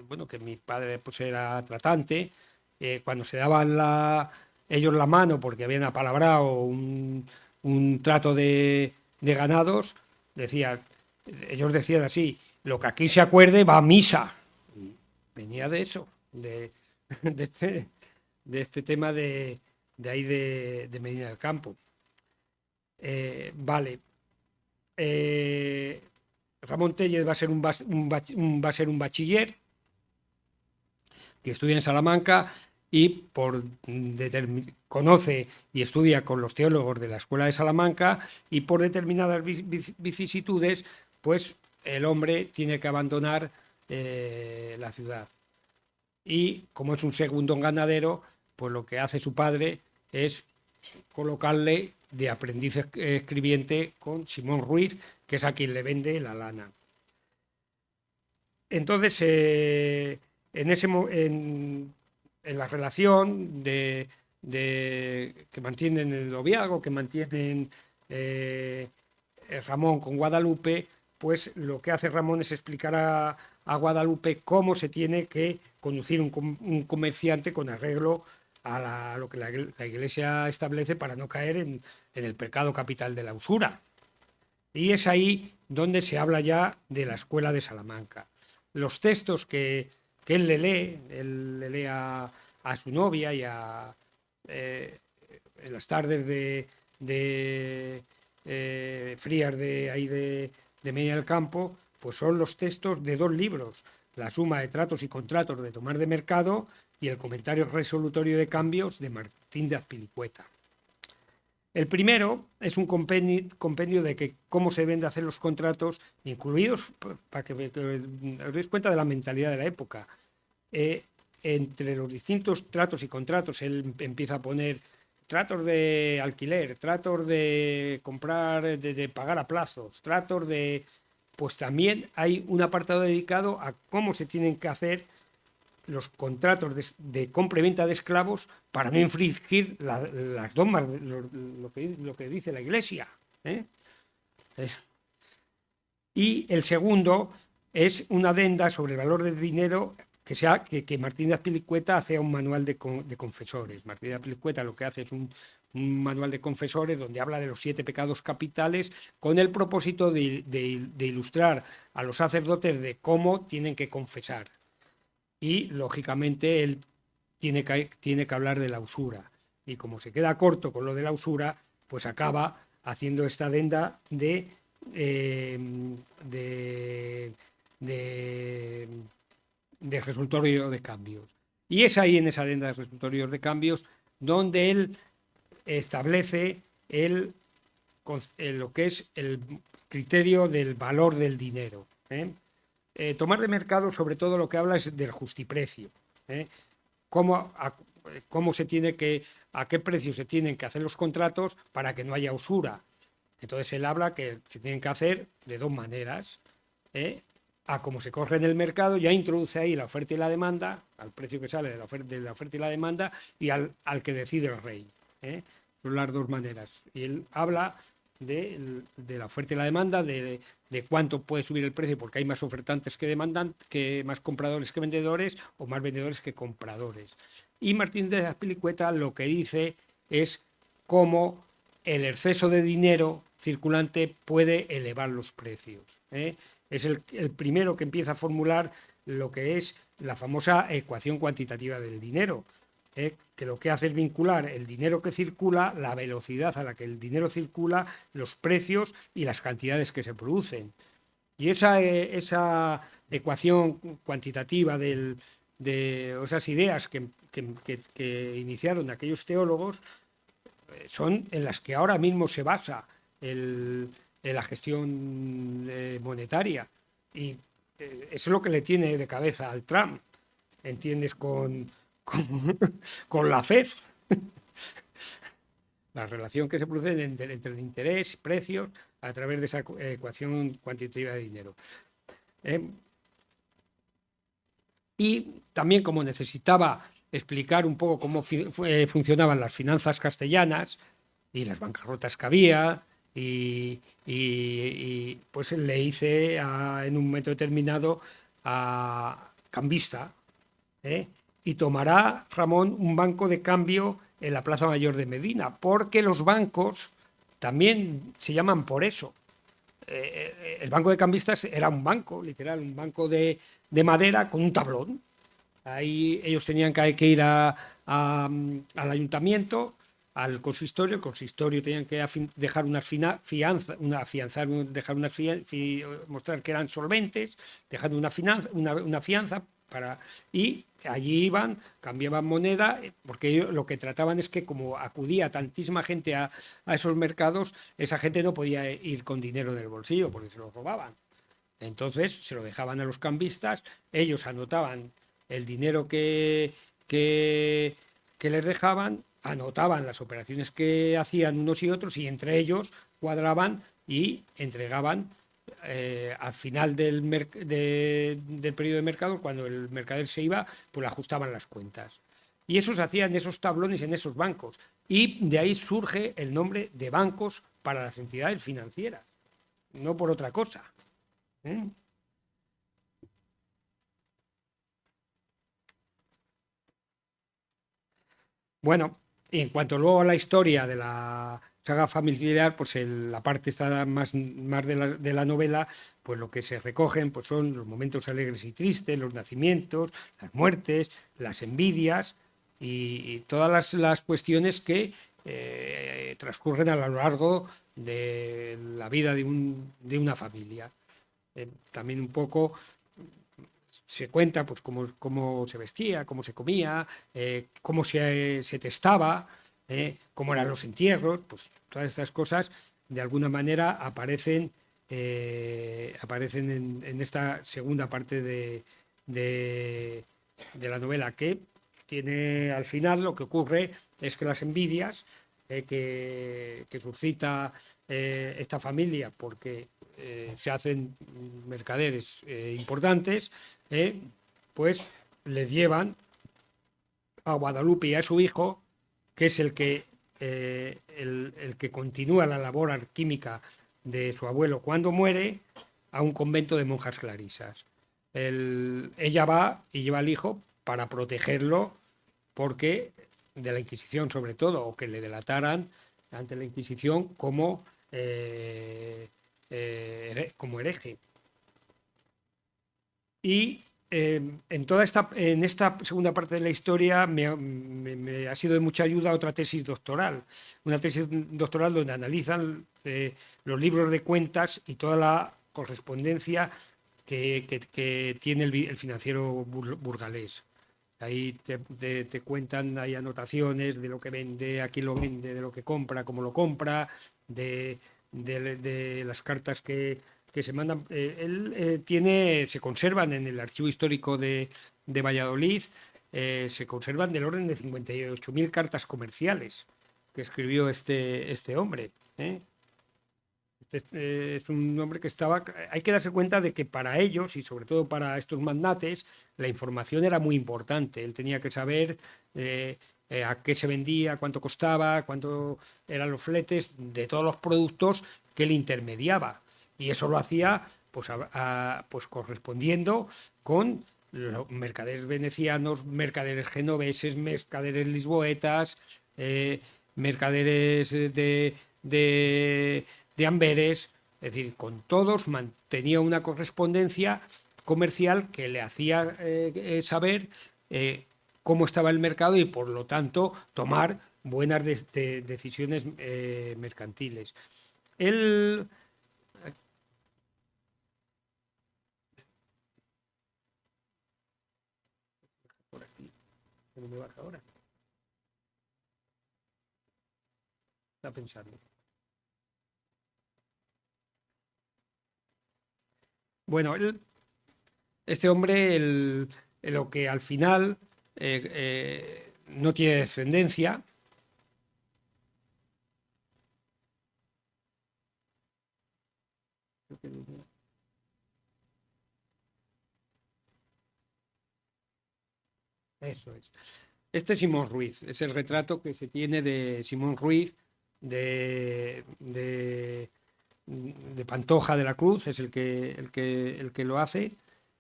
bueno, que mi padre pues era tratante, cuando se daban ellos la mano porque habían apalabrado un trato de ganados, ellos decían así: lo que aquí se acuerde va a misa. Y venía de eso, de este tema de ahí de Medina del Campo. Vale. Ramón Tellez va a ser un bachiller que estudia en Salamanca y conoce y estudia con los teólogos de la Escuela de Salamanca, y por determinadas vicisitudes pues el hombre tiene que abandonar la ciudad. Y como es un segundón ganadero, pues lo que hace su padre es colocarle de aprendiz escribiente con Simón Ruiz, que es a quien le vende la lana. Entonces, en la relación que mantienen el noviazgo, que mantienen Ramón con Guadalupe, pues lo que hace Ramón es explicar a Guadalupe cómo se tiene que conducir un comerciante con arreglo a lo que la Iglesia establece para no caer en el pecado capital de la usura. Y es ahí donde se habla ya de la Escuela de Salamanca. Los textos que él le lee a su novia y en las tardes de frías de ahí de Medina del Campo, pues son los textos de 2 libros: La suma de tratos y contratos de Tomás de Mercado y el comentario resolutorio de cambios de Martín de Azpilicueta. El primero es un compendio de cómo se deben de hacer los contratos, incluidos, para que os deis cuenta de la mentalidad de la época. Entre los distintos tratos y contratos, él empieza a poner tratos de alquiler, tratos de comprar, de pagar a plazos, tratos de... Pues también hay un apartado dedicado a cómo se tienen que hacer los contratos de compra y venta de esclavos para no infringir las dogmas, lo que dice la Iglesia. Y el segundo es una adenda sobre el valor del dinero que Martín de Azpilicueta hace a un manual de confesores. Martín de Azpilicueta lo que hace es un manual de confesores donde habla de los 7 pecados capitales, con el propósito de ilustrar a los sacerdotes de cómo tienen que confesar. Y, lógicamente, él tiene que hablar de la usura. Y como se queda corto con lo de la usura, pues acaba haciendo esta adenda de resultorio de cambios. Y es ahí, en esa adenda de resultorios de cambios, donde él establece lo que es el criterio del valor del dinero. Tomás de Mercado, sobre todo, lo que habla es del justiprecio. Cómo se tiene a qué precio se tienen que hacer los contratos para que no haya usura. Entonces él habla que se tienen que hacer de 2 maneras. A cómo se corre en el mercado, ya introduce ahí la oferta y la demanda, al precio que sale de la oferta y la demanda, y al que decide el rey. Son las 2 maneras. Y él habla de la oferta y la demanda, de cuánto puede subir el precio porque hay más ofertantes que más compradores que vendedores, o más vendedores que compradores. Y Martín de Azpilicueta lo que dice es cómo el exceso de dinero circulante puede elevar los precios. es el primero que empieza a formular lo que es la famosa ecuación cuantitativa del dinero, que lo que hace es vincular el dinero que circula, la velocidad a la que el dinero circula, los precios y las cantidades que se producen. Y esa ecuación cuantitativa esas ideas que iniciaron aquellos teólogos son en las que ahora mismo se basa la gestión monetaria. Y eso es lo que le tiene de cabeza al Trump, ¿entiendes? Con la FED. La relación que se produce entre el interés y precios a través de esa ecuación cuantitativa de dinero. Y también, como necesitaba explicar un poco cómo funcionaban las finanzas castellanas y las bancarrotas que había, y pues le hice en un momento determinado a cambista, y tomará Ramón un banco de cambio en la Plaza Mayor de Medina, porque los bancos también se llaman por eso. El banco de cambistas era un banco, literal, un banco de madera con un tablón. Ahí ellos tenían que ir al ayuntamiento, al consistorio. El consistorio tenían que dejar mostrar que eran solventes, dejando una fianza y allí iban, cambiaban moneda, porque ellos lo que trataban es que, como acudía tantísima gente a esos mercados, esa gente no podía ir con dinero en el bolsillo porque se lo robaban. Entonces se lo dejaban a los cambistas, ellos anotaban el dinero que les dejaban, anotaban las operaciones que hacían unos y otros, y entre ellos cuadraban y entregaban al final del periodo de mercado, cuando el mercader se iba, pues le ajustaban las cuentas. Y eso se hacía en esos tablones, en esos bancos. Y de ahí surge el nombre de bancos para las entidades financieras, no por otra cosa. Bueno, y en cuanto luego a la historia de la saga familiar, pues la parte está más de la novela, pues lo que se recogen pues son los momentos alegres y tristes, los nacimientos, las muertes, las envidias y todas las cuestiones que transcurren a lo largo de la vida de una familia. También un poco se cuenta pues cómo se vestía, cómo se comía, cómo se testaba, cómo eran los entierros, pues todas estas cosas de alguna manera aparecen en esta segunda parte de la novela, que tiene al final lo que ocurre es que las envidias que suscita esta familia, porque se hacen mercaderes importantes, pues les llevan a Guadalupe y a su hijo, que es el que continúa la labor alquímica de su abuelo cuando muere, a un convento de monjas clarisas. Ella va y lleva al hijo para protegerlo, porque de la Inquisición sobre todo, o que le delataran ante la Inquisición como hereje. Y en esta segunda parte de la historia me ha sido de mucha ayuda otra tesis doctoral, una tesis doctoral donde analizan los libros de cuentas y toda la correspondencia que tiene el financiero burgalés. Ahí te cuentan, hay anotaciones de lo que vende, a quién lo vende, de lo que compra, cómo lo compra, de las cartas que se mandan. Se conservan en el archivo histórico de Valladolid, se conservan del orden de 58.000 cartas comerciales que escribió este hombre. Es un hombre que estaba... Hay que darse cuenta de que para ellos, y sobre todo para estos magnates, la información era muy importante. Él tenía que saber a qué se vendía, cuánto costaba, cuánto eran los fletes de todos los productos que él intermediaba. Y eso lo hacía pues correspondiendo con los mercaderes venecianos, mercaderes genoveses, mercaderes lisboetas, mercaderes de Amberes, Es decir, con todos mantenía una correspondencia comercial que le hacía saber cómo estaba el mercado y, por lo tanto, tomar buenas decisiones mercantiles. Él... Por aquí, ¿cómo me baja ahora? Está pensando. Bueno, este hombre, lo que al final no tiene descendencia. Eso es. Este es Simón Ruiz, es el retrato que se tiene de Simón Ruiz, de Pantoja de la Cruz, es el que lo hace.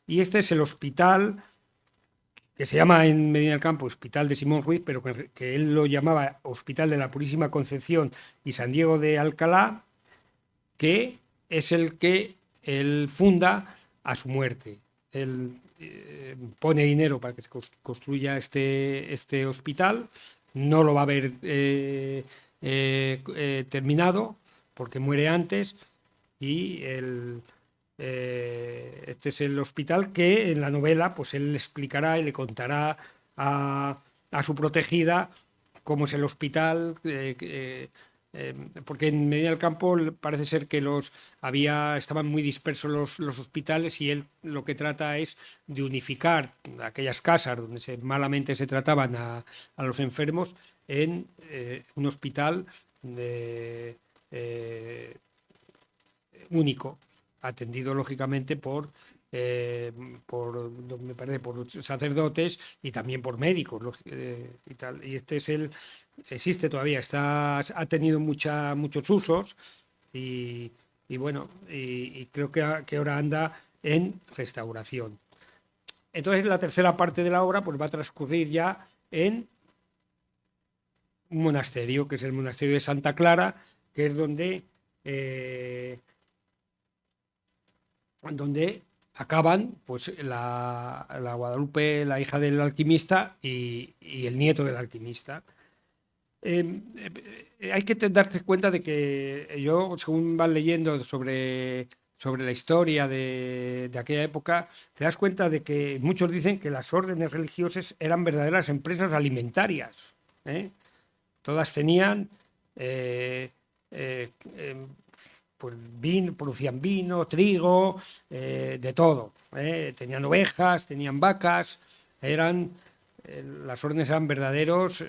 Y este es el hospital, que se llama en Medina del Campo Hospital de Simón Ruiz, pero que él lo llamaba Hospital de la Purísima Concepción y San Diego de Alcalá, que es el que él funda a su muerte. Él pone dinero para que se construya este hospital, no lo va a ver terminado porque muere antes, y este es el hospital que en la novela pues él le explicará y le contará a su protegida cómo es el hospital, porque en Medina del Campo parece ser que estaban muy dispersos los hospitales, y él lo que trata es de unificar aquellas casas donde malamente se trataban a los enfermos en un hospital único, atendido lógicamente me parece, por sacerdotes y también por médicos y tal. Y existe todavía, ha tenido muchos usos y bueno, y creo que ahora anda en restauración. Entonces la tercera parte de la obra pues va a transcurrir ya en un monasterio, que es el monasterio de Santa Clara, que es donde acaban pues la Guadalupe, la hija del alquimista, y el nieto del alquimista. Hay que darte cuenta de que yo, según vas leyendo sobre la historia de aquella época, te das cuenta de que muchos dicen que las órdenes religiosas eran verdaderas empresas alimentarias, ¿eh? Todas tenían pues producían vino, trigo, de todo. Tenían ovejas, tenían vacas, las órdenes eran verdaderos,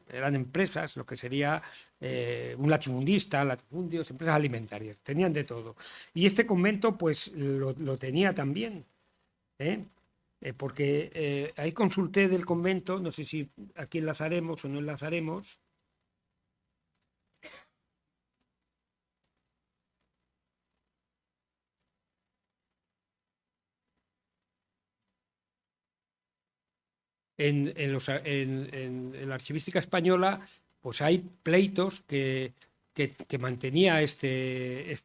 eran empresas, lo que sería un latifundios, empresas alimentarias, tenían de todo. Y este convento pues lo tenía también, porque ahí consulté del convento, no sé si aquí enlazaremos o no enlazaremos. En la archivística española pues hay pleitos que mantenía este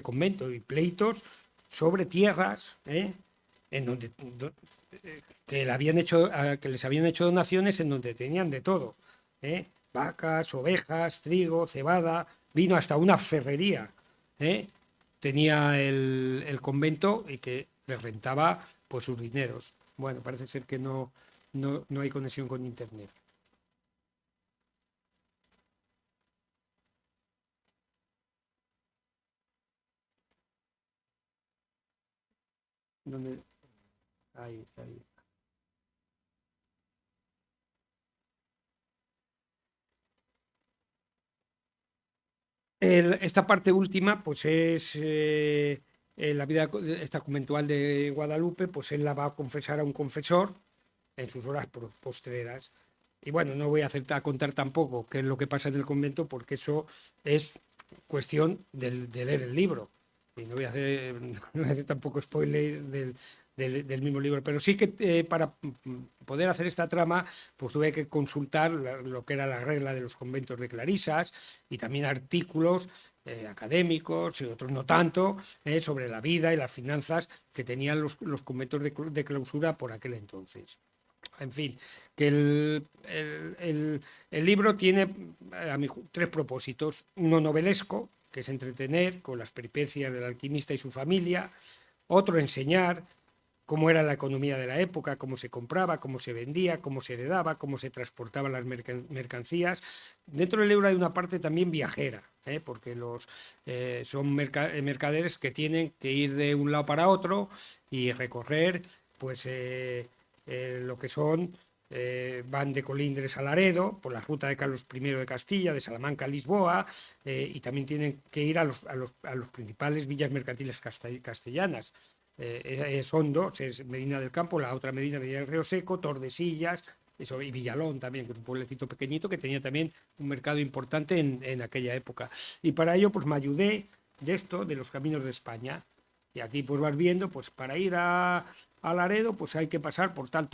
convento, y pleitos sobre tierras, en donde que les habían hecho donaciones, en donde tenían de todo, vacas, ovejas, trigo, cebada, vino, hasta una ferrería tenía el convento, y que les rentaba pues sus dineros. Bueno, parece ser que no hay conexión con internet. ¿Dónde? Ahí. Esta parte última, pues es la vida esta conventual de Guadalupe, pues él la va a confesar a un confesor en sus horas postreras. Y bueno, no voy a contar tampoco qué es lo que pasa en el convento, porque eso es cuestión de leer el libro. y no voy a hacer, no voy a hacer tampoco spoiler del mismo libro, pero sí que para poder hacer esta trama, pues tuve que consultar lo que era la regla de los conventos de clarisas y también artículos académicos y otros no tanto, sobre la vida y las finanzas que tenían los conventos de clausura por aquel entonces. En fin, que el libro tiene tres propósitos. Uno novelesco, que es entretener con las peripecias del alquimista y su familia. Otro, enseñar cómo era la economía de la época, cómo se compraba, cómo se vendía, cómo se heredaba, cómo se transportaban las mercancías. Dentro del libro hay una parte también viajera, porque son mercaderes que tienen que ir de un lado para otro y recorrer pues, lo que son, van de Colindres a Laredo, por la ruta de Carlos I de Castilla, de Salamanca a Lisboa, y también tienen que ir a los principales villas mercantiles castellanas. Son dos, es Medina del Campo, la otra Medina del Río Seco, Tordesillas, eso, y Villalón también, que es un pueblecito pequeñito que tenía también un mercado importante en aquella época. Y para ello pues me ayudé de los caminos de España. Y aquí pues vas viendo, pues para ir a Laredo pues hay que pasar por tal.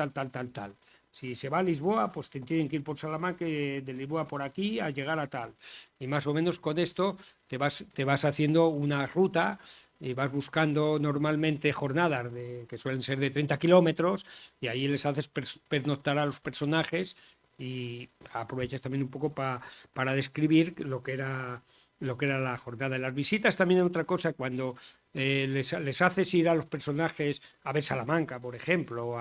Si se va a Lisboa, pues tienen que ir por Salamanca, de Lisboa por aquí a llegar a tal. Y más o menos con esto te vas haciendo una ruta y vas buscando normalmente jornadas que suelen ser de 30 kilómetros y ahí les haces pernoctar a los personajes y aprovechas también un poco para describir lo que era la jornada. En las visitas también hay otra cosa, cuando les haces ir a los personajes a ver Salamanca, por ejemplo,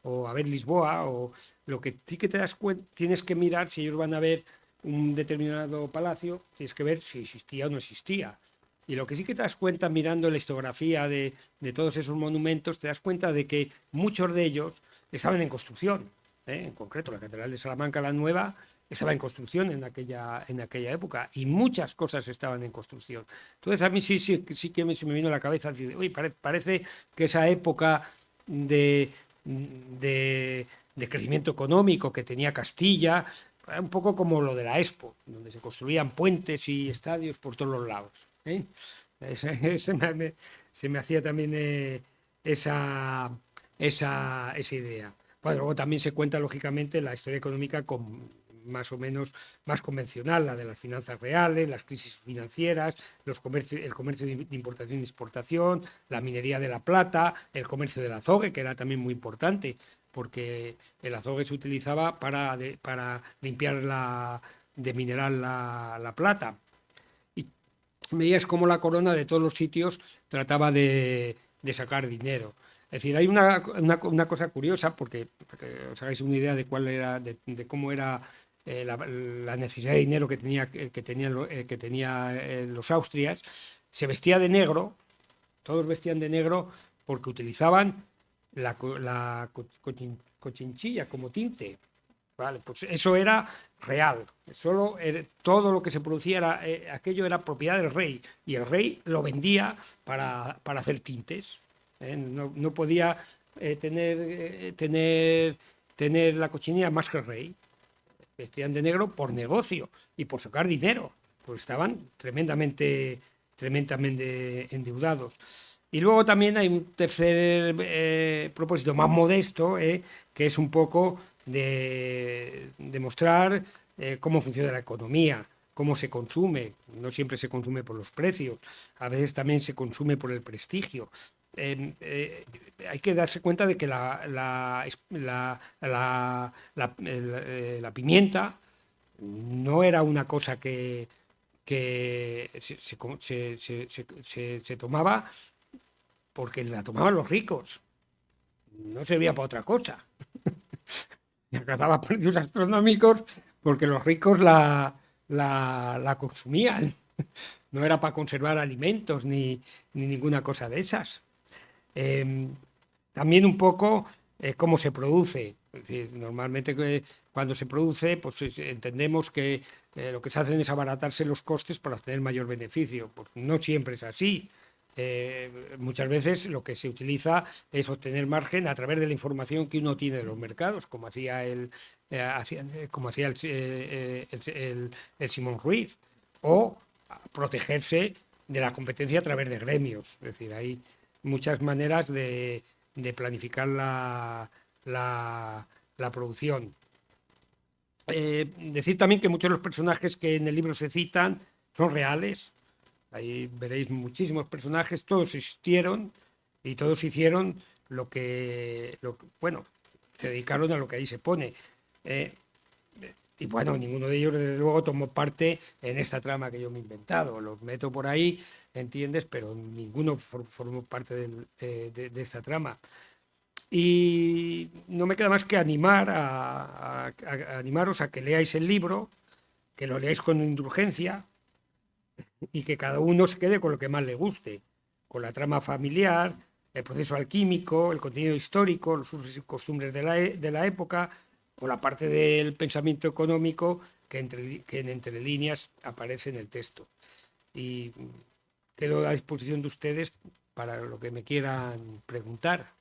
o a ver Lisboa, o lo que sí que te das cuenta, tienes que mirar si ellos van a ver un determinado palacio, tienes que ver si existía o no existía. Y lo que sí que te das cuenta mirando la historiografía de todos esos monumentos, te das cuenta de que muchos de ellos estaban en construcción. En concreto, la Catedral de Salamanca, la nueva, estaba en construcción en aquella época y muchas cosas estaban en construcción. Entonces a mí sí que se me vino a la cabeza decir, uy, parece que esa época de crecimiento económico que tenía Castilla, un poco como lo de la Expo, donde se construían puentes y estadios por todos los lados. Se me hacía también esa idea. Bueno, luego también se cuenta, lógicamente, la historia económica más o menos más convencional, la de las finanzas reales, las crisis financieras, el comercio de importación y exportación, la minería de la plata, el comercio del azogue, que era también muy importante, porque el azogue se utilizaba para limpiar de mineral la plata. Y veías cómo la corona de todos los sitios trataba de sacar dinero. Es decir, hay una cosa curiosa, porque os hagáis una idea de cuál era, de cómo era la necesidad de dinero que tenían los austrias. Se vestía de negro, todos vestían de negro porque utilizaban la cochinchilla como tinte. Vale, pues eso era real. Todo lo que se producía, aquello era propiedad del rey, y el rey lo vendía para hacer tintes. No podía tener la cochinilla más que el rey. Vestían de negro por negocio y por sacar dinero, pues estaban tremendamente endeudados. Y luego también hay un tercer propósito más modesto, que es un poco de mostrar cómo funciona la economía, cómo se consume. No siempre se consume por los precios, a veces también se consume por el prestigio. Hay que darse cuenta de que la pimienta no era una cosa que se tomaba porque la tomaban los ricos, no servía para otra cosa. Y alcanzaba precios astronómicos porque los ricos la consumían. No era para conservar alimentos ni ninguna cosa de esas. También un poco cómo se produce. Es decir, normalmente cuando se produce, pues entendemos que lo que se hacen es abaratarse los costes para obtener mayor beneficio. Pues no siempre es así. Muchas veces lo que se utiliza es obtener margen a través de la información que uno tiene de los mercados, como hacía el Simón Ruiz, o protegerse la competencia a través de gremios. Es decir, hay muchas maneras de planificar la producción. Decir también que muchos de los personajes que en el libro se citan son reales. Ahí veréis muchísimos personajes, todos existieron y todos hicieron bueno, se dedicaron a lo que ahí se pone. Y bueno, ninguno de ellos, desde luego, tomó parte en esta trama que yo me he inventado. Los meto por ahí, ¿entiendes? Pero ninguno formó parte de esta trama. Y no me queda más que animaros a que leáis el libro, que lo leáis con indulgencia y que cada uno se quede con lo que más le guste, con la trama familiar, el proceso alquímico, el contenido histórico, los usos y costumbres de la época, o la parte del pensamiento económico que en entre líneas aparece en el texto. Y quedo a la disposición de ustedes para lo que me quieran preguntar.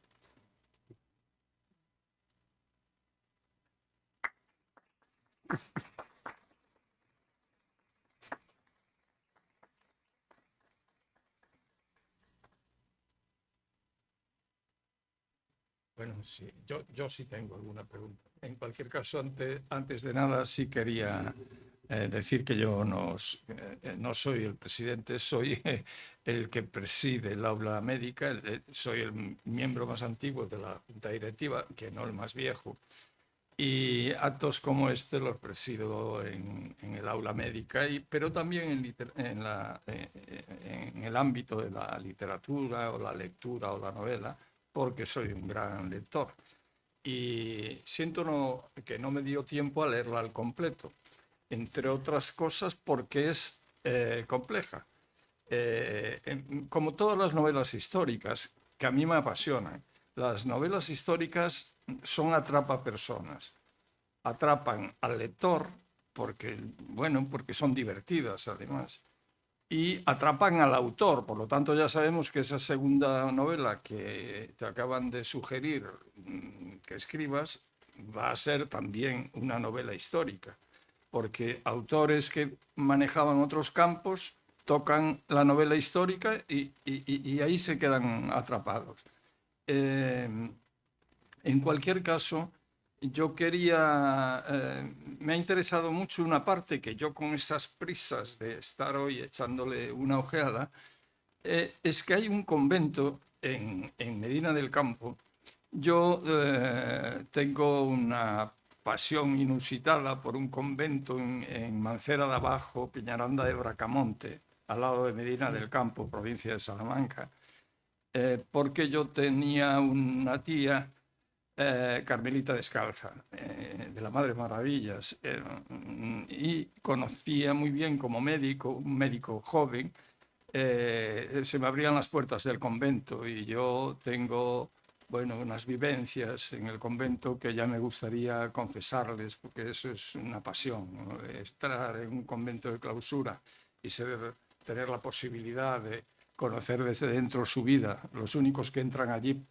Bueno, sí, yo sí tengo alguna pregunta. En cualquier caso, antes de nada, sí quería decir que yo no soy el presidente, soy el que preside el aula médica, soy el miembro más antiguo de la junta directiva, que no el más viejo. Y actos como este los presido en el aula médica, pero también en el ámbito de la literatura o la lectura o la novela, porque soy un gran lector. Y siento que no me dio tiempo a leerla al completo, entre otras cosas porque es compleja. Como todas las novelas históricas, que a mí me apasionan, las novelas históricas son atrapapersonas. Atrapan al lector porque son divertidas además, y atrapan al autor. Por lo tanto, ya sabemos que esa segunda novela que te acaban de sugerir que escribas va a ser también una novela histórica, porque autores que manejaban otros campos tocan la novela histórica y ahí se quedan atrapados. En cualquier caso, me ha interesado mucho una parte que yo, con esas prisas de estar hoy echándole una ojeada, es que hay un convento en Medina del Campo. Yo tengo una pasión inusitada por un convento en Mancera de Abajo, Peñaranda de Bracamonte, al lado de Medina del Campo, provincia de Salamanca, porque yo tenía una tía Carmelita Descalza, de la Madre Maravillas, y conocía muy bien como médico, un médico joven, se me abrían las puertas del convento y yo tengo, unas vivencias en el convento que ya me gustaría confesarles, porque eso es una pasión, ¿no? Estar en un convento de clausura y tener la posibilidad de conocer desde dentro su vida. Los únicos que entran allí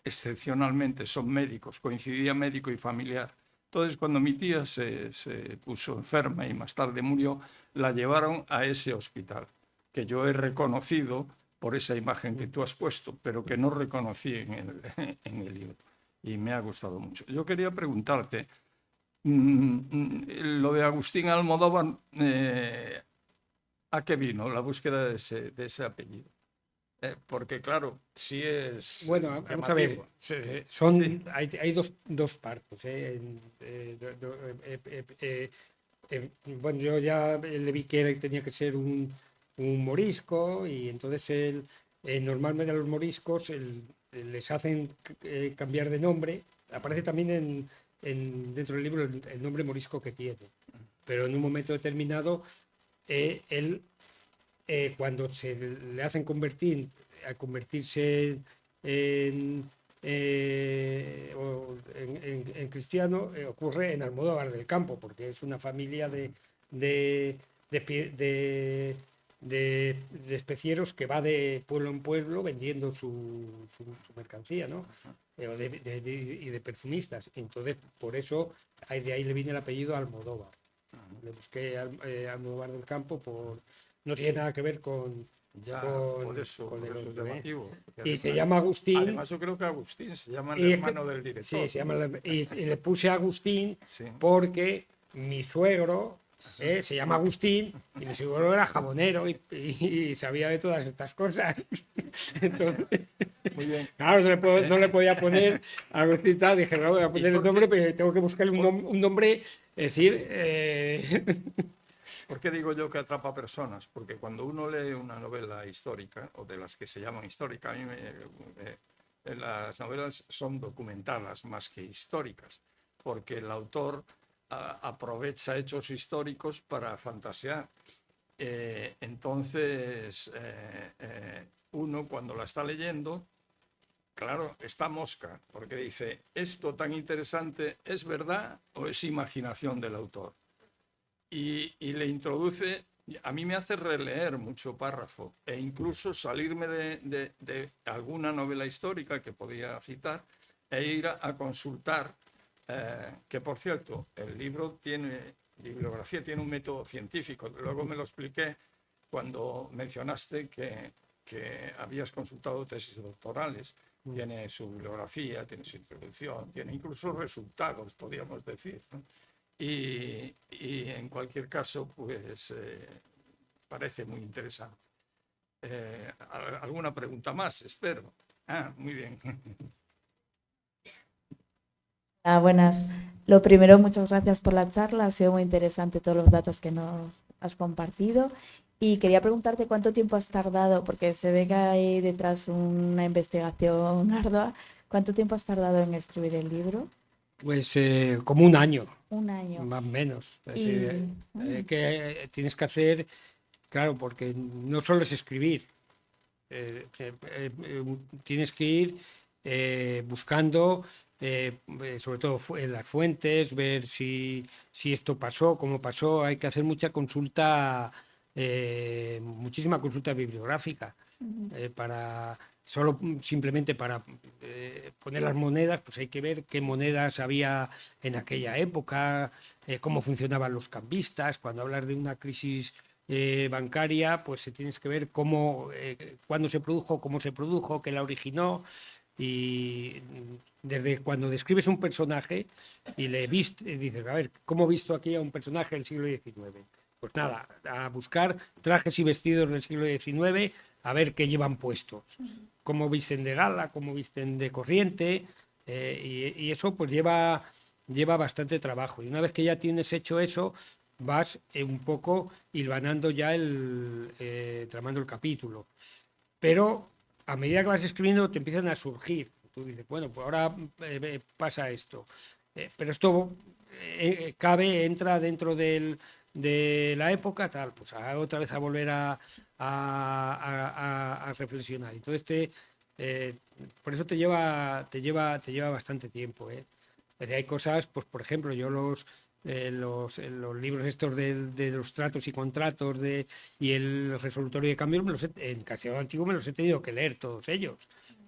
excepcionalmente son médicos, coincidía médico y familiar. Entonces, cuando mi tía se puso enferma y más tarde murió, la llevaron a ese hospital, que yo he reconocido por esa imagen que tú has puesto, pero que no reconocí en el libro. Y me ha gustado mucho. Yo quería preguntarte, lo de Agustín Almodóvar, ¿a qué vino la búsqueda de ese apellido? Porque, claro, sí es Bueno, vamos a ver, sí. hay dos partes. Bueno, yo ya le vi que tenía que ser un morisco y entonces normalmente a los moriscos les hacen cambiar de nombre. Aparece también dentro del libro el nombre morisco que tiene, pero en un momento determinado él, cuando se le hacen convertirse en cristiano, ocurre en Almodóvar del Campo, porque es una familia de especieros que va de pueblo en pueblo vendiendo su mercancía, ¿no? Y de perfumistas. Entonces, por eso, de ahí le viene el apellido Almodóvar. Le busqué Almodóvar del Campo no tiene nada que ver Ya, con por eso el es otro, ¿eh? llamativo. Porque Y se además- llama Agustín. Además, yo creo que Agustín se llama el Y hermano del director. Sí, se llama y le puse Agustín Sí. porque mi suegro se llama Agustín y mi suegro era jabonero y sabía de todas estas cosas. Entonces, Muy bien. claro, no le podía poner Agustín tal. Dije, no, voy a poner el por qué? nombre, pero tengo que buscarle un nombre, es decir, ¿Por qué digo yo que atrapa personas? Porque cuando uno lee una novela histórica, o de las que se llaman históricas, las novelas son documentadas más que históricas, porque el autor aprovecha hechos históricos para fantasear. Entonces, uno cuando la está leyendo, claro, está mosca, porque dice, ¿esto tan interesante es verdad o es imaginación del autor? Y le introduce, a mí me hace releer mucho párrafo e incluso salirme de alguna novela histórica que podía citar e ir a consultar, que por cierto, el libro tiene, bibliografía tiene un método científico, luego me lo expliqué cuando mencionaste que habías consultado tesis doctorales. Tiene su bibliografía, tiene su introducción, tiene incluso resultados, podríamos decir, ¿no? Y en cualquier caso, pues parece muy interesante. ¿Alguna pregunta más? Espero. Muy bien. Buenas. Lo primero, muchas gracias por la charla. Ha sido muy interesante todos los datos que nos has compartido. Y quería preguntarte cuánto tiempo has tardado, porque se ve que hay detrás una investigación ardua. ¿Cuánto tiempo has tardado en escribir el libro? pues como un año. Un año. Más o menos. Es Y- decir, que tienes que hacer, claro, porque no solo es escribir, tienes que ir buscando, sobre todo en las fuentes, ver si esto pasó, cómo pasó. Hay que hacer mucha consulta, muchísima consulta bibliográfica para solo simplemente para poner las monedas, pues hay que ver qué monedas había en aquella época, cómo funcionaban los cambistas. Cuando hablas de una crisis bancaria, pues se tienes que ver cómo, cuándo se produjo, cómo se produjo, qué la originó. Y desde cuando describes un personaje y le viste, dices, a ver, ¿cómo he visto aquí a un personaje del siglo XIX? Pues nada, a buscar trajes y vestidos del siglo XIX, a ver qué llevan puestos, cómo visten de gala, cómo visten de corriente, y eso pues lleva bastante trabajo. Y una vez que ya tienes hecho eso, vas un poco hilvanando ya tramando el capítulo. Pero a medida que vas escribiendo te empiezan a surgir. Tú dices, bueno, pues ahora pasa esto. Pero esto entra dentro de la época, tal, pues otra vez a volver a reflexionar. Entonces, por eso te lleva bastante tiempo. Hay cosas, pues por ejemplo, yo los libros estos de los tratos y contratos y el resolutorio de cambio, en castellano antiguo me los he tenido que leer todos ellos,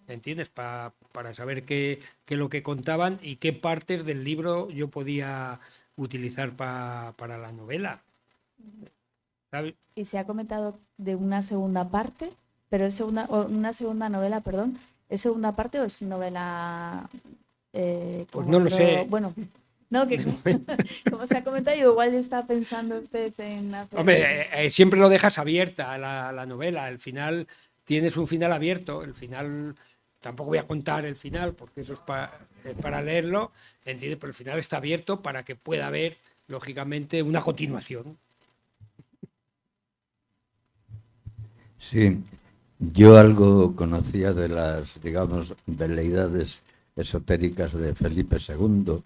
¿entiendes? Para saber qué es lo que contaban y qué partes del libro yo podía utilizar para la novela, ¿sabes? Y se ha comentado de una segunda parte, pero es una segunda novela, perdón. ¿Es segunda parte o es novela? Pues no lo sé. Bueno, no, que como se ha comentado, igual está pensando usted en hacer... Hombre, siempre lo dejas abierta la novela. El final, tienes un final abierto. El final, tampoco voy a contar el final porque eso es para leerlo, ¿entiendes? Pero el final está abierto para que pueda haber, lógicamente, una continuación. Sí, yo algo conocía de las, digamos, veleidades esotéricas de Felipe II.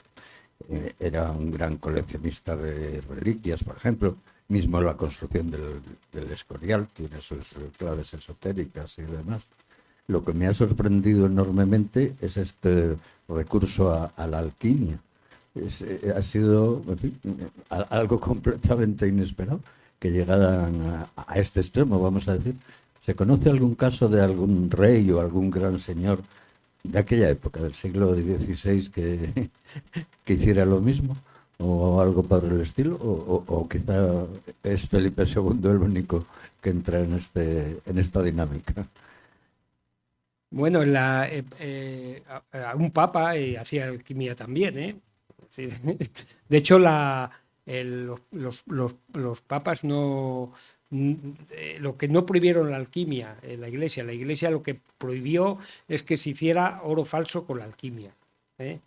Era un gran coleccionista de reliquias, por ejemplo. Mismo la construcción del Escorial tiene sus claves esotéricas y demás. Lo que me ha sorprendido enormemente es este recurso a la alquimia. Ha sido, en fin, algo completamente inesperado que llegaran a este extremo, vamos a decir. ¿Se conoce algún caso de algún rey o algún gran señor de aquella época, del siglo XVI, que hiciera lo mismo? o algo por el estilo, o quizá es Felipe II el único que entra en esta dinámica. Bueno, a un papa hacía alquimia también, ¿eh? Es decir, de hecho, los papas no... Lo que no prohibieron la alquimia en la iglesia lo que prohibió es que se hiciera oro falso con la alquimia, ¿eh?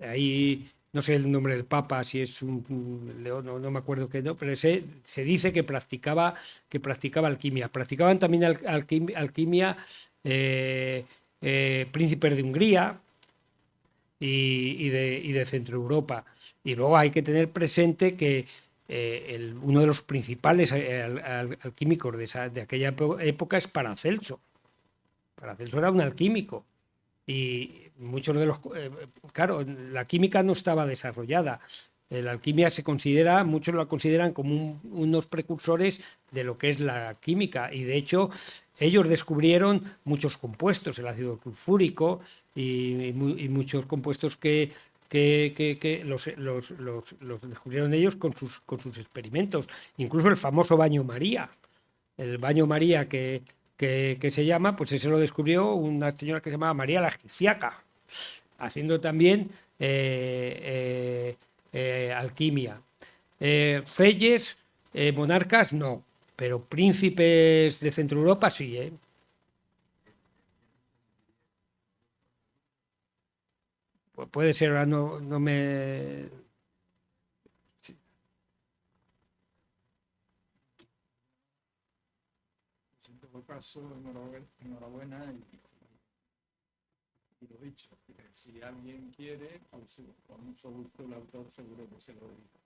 Ahí no sé el nombre del papa, si es un león, no me acuerdo qué, no, pero se dice que practicaba alquimia. Practicaban también alquimia príncipes de Hungría y de Centro Europa. Y luego hay que tener presente que uno de los principales alquímicos de aquella época es Paracelso. Paracelso era un alquímico. Y muchos de los... claro, la química no estaba desarrollada. La alquimia muchos la consideran como unos precursores de lo que es la química. Y de hecho, ellos descubrieron muchos compuestos, el ácido sulfúrico y muchos compuestos que los descubrieron ellos con sus experimentos. Incluso el famoso baño María. El baño María que se llama, pues ese lo descubrió una señora que se llamaba María la Egipciaca, haciendo también alquimia. Reyes, monarcas, no, pero príncipes de Centro Europa sí, ¿eh? Puede ser, ahora no me... En todo caso, enhorabuena y lo dicho, que si alguien quiere, pues con mucho gusto el autor seguro que se lo dedica.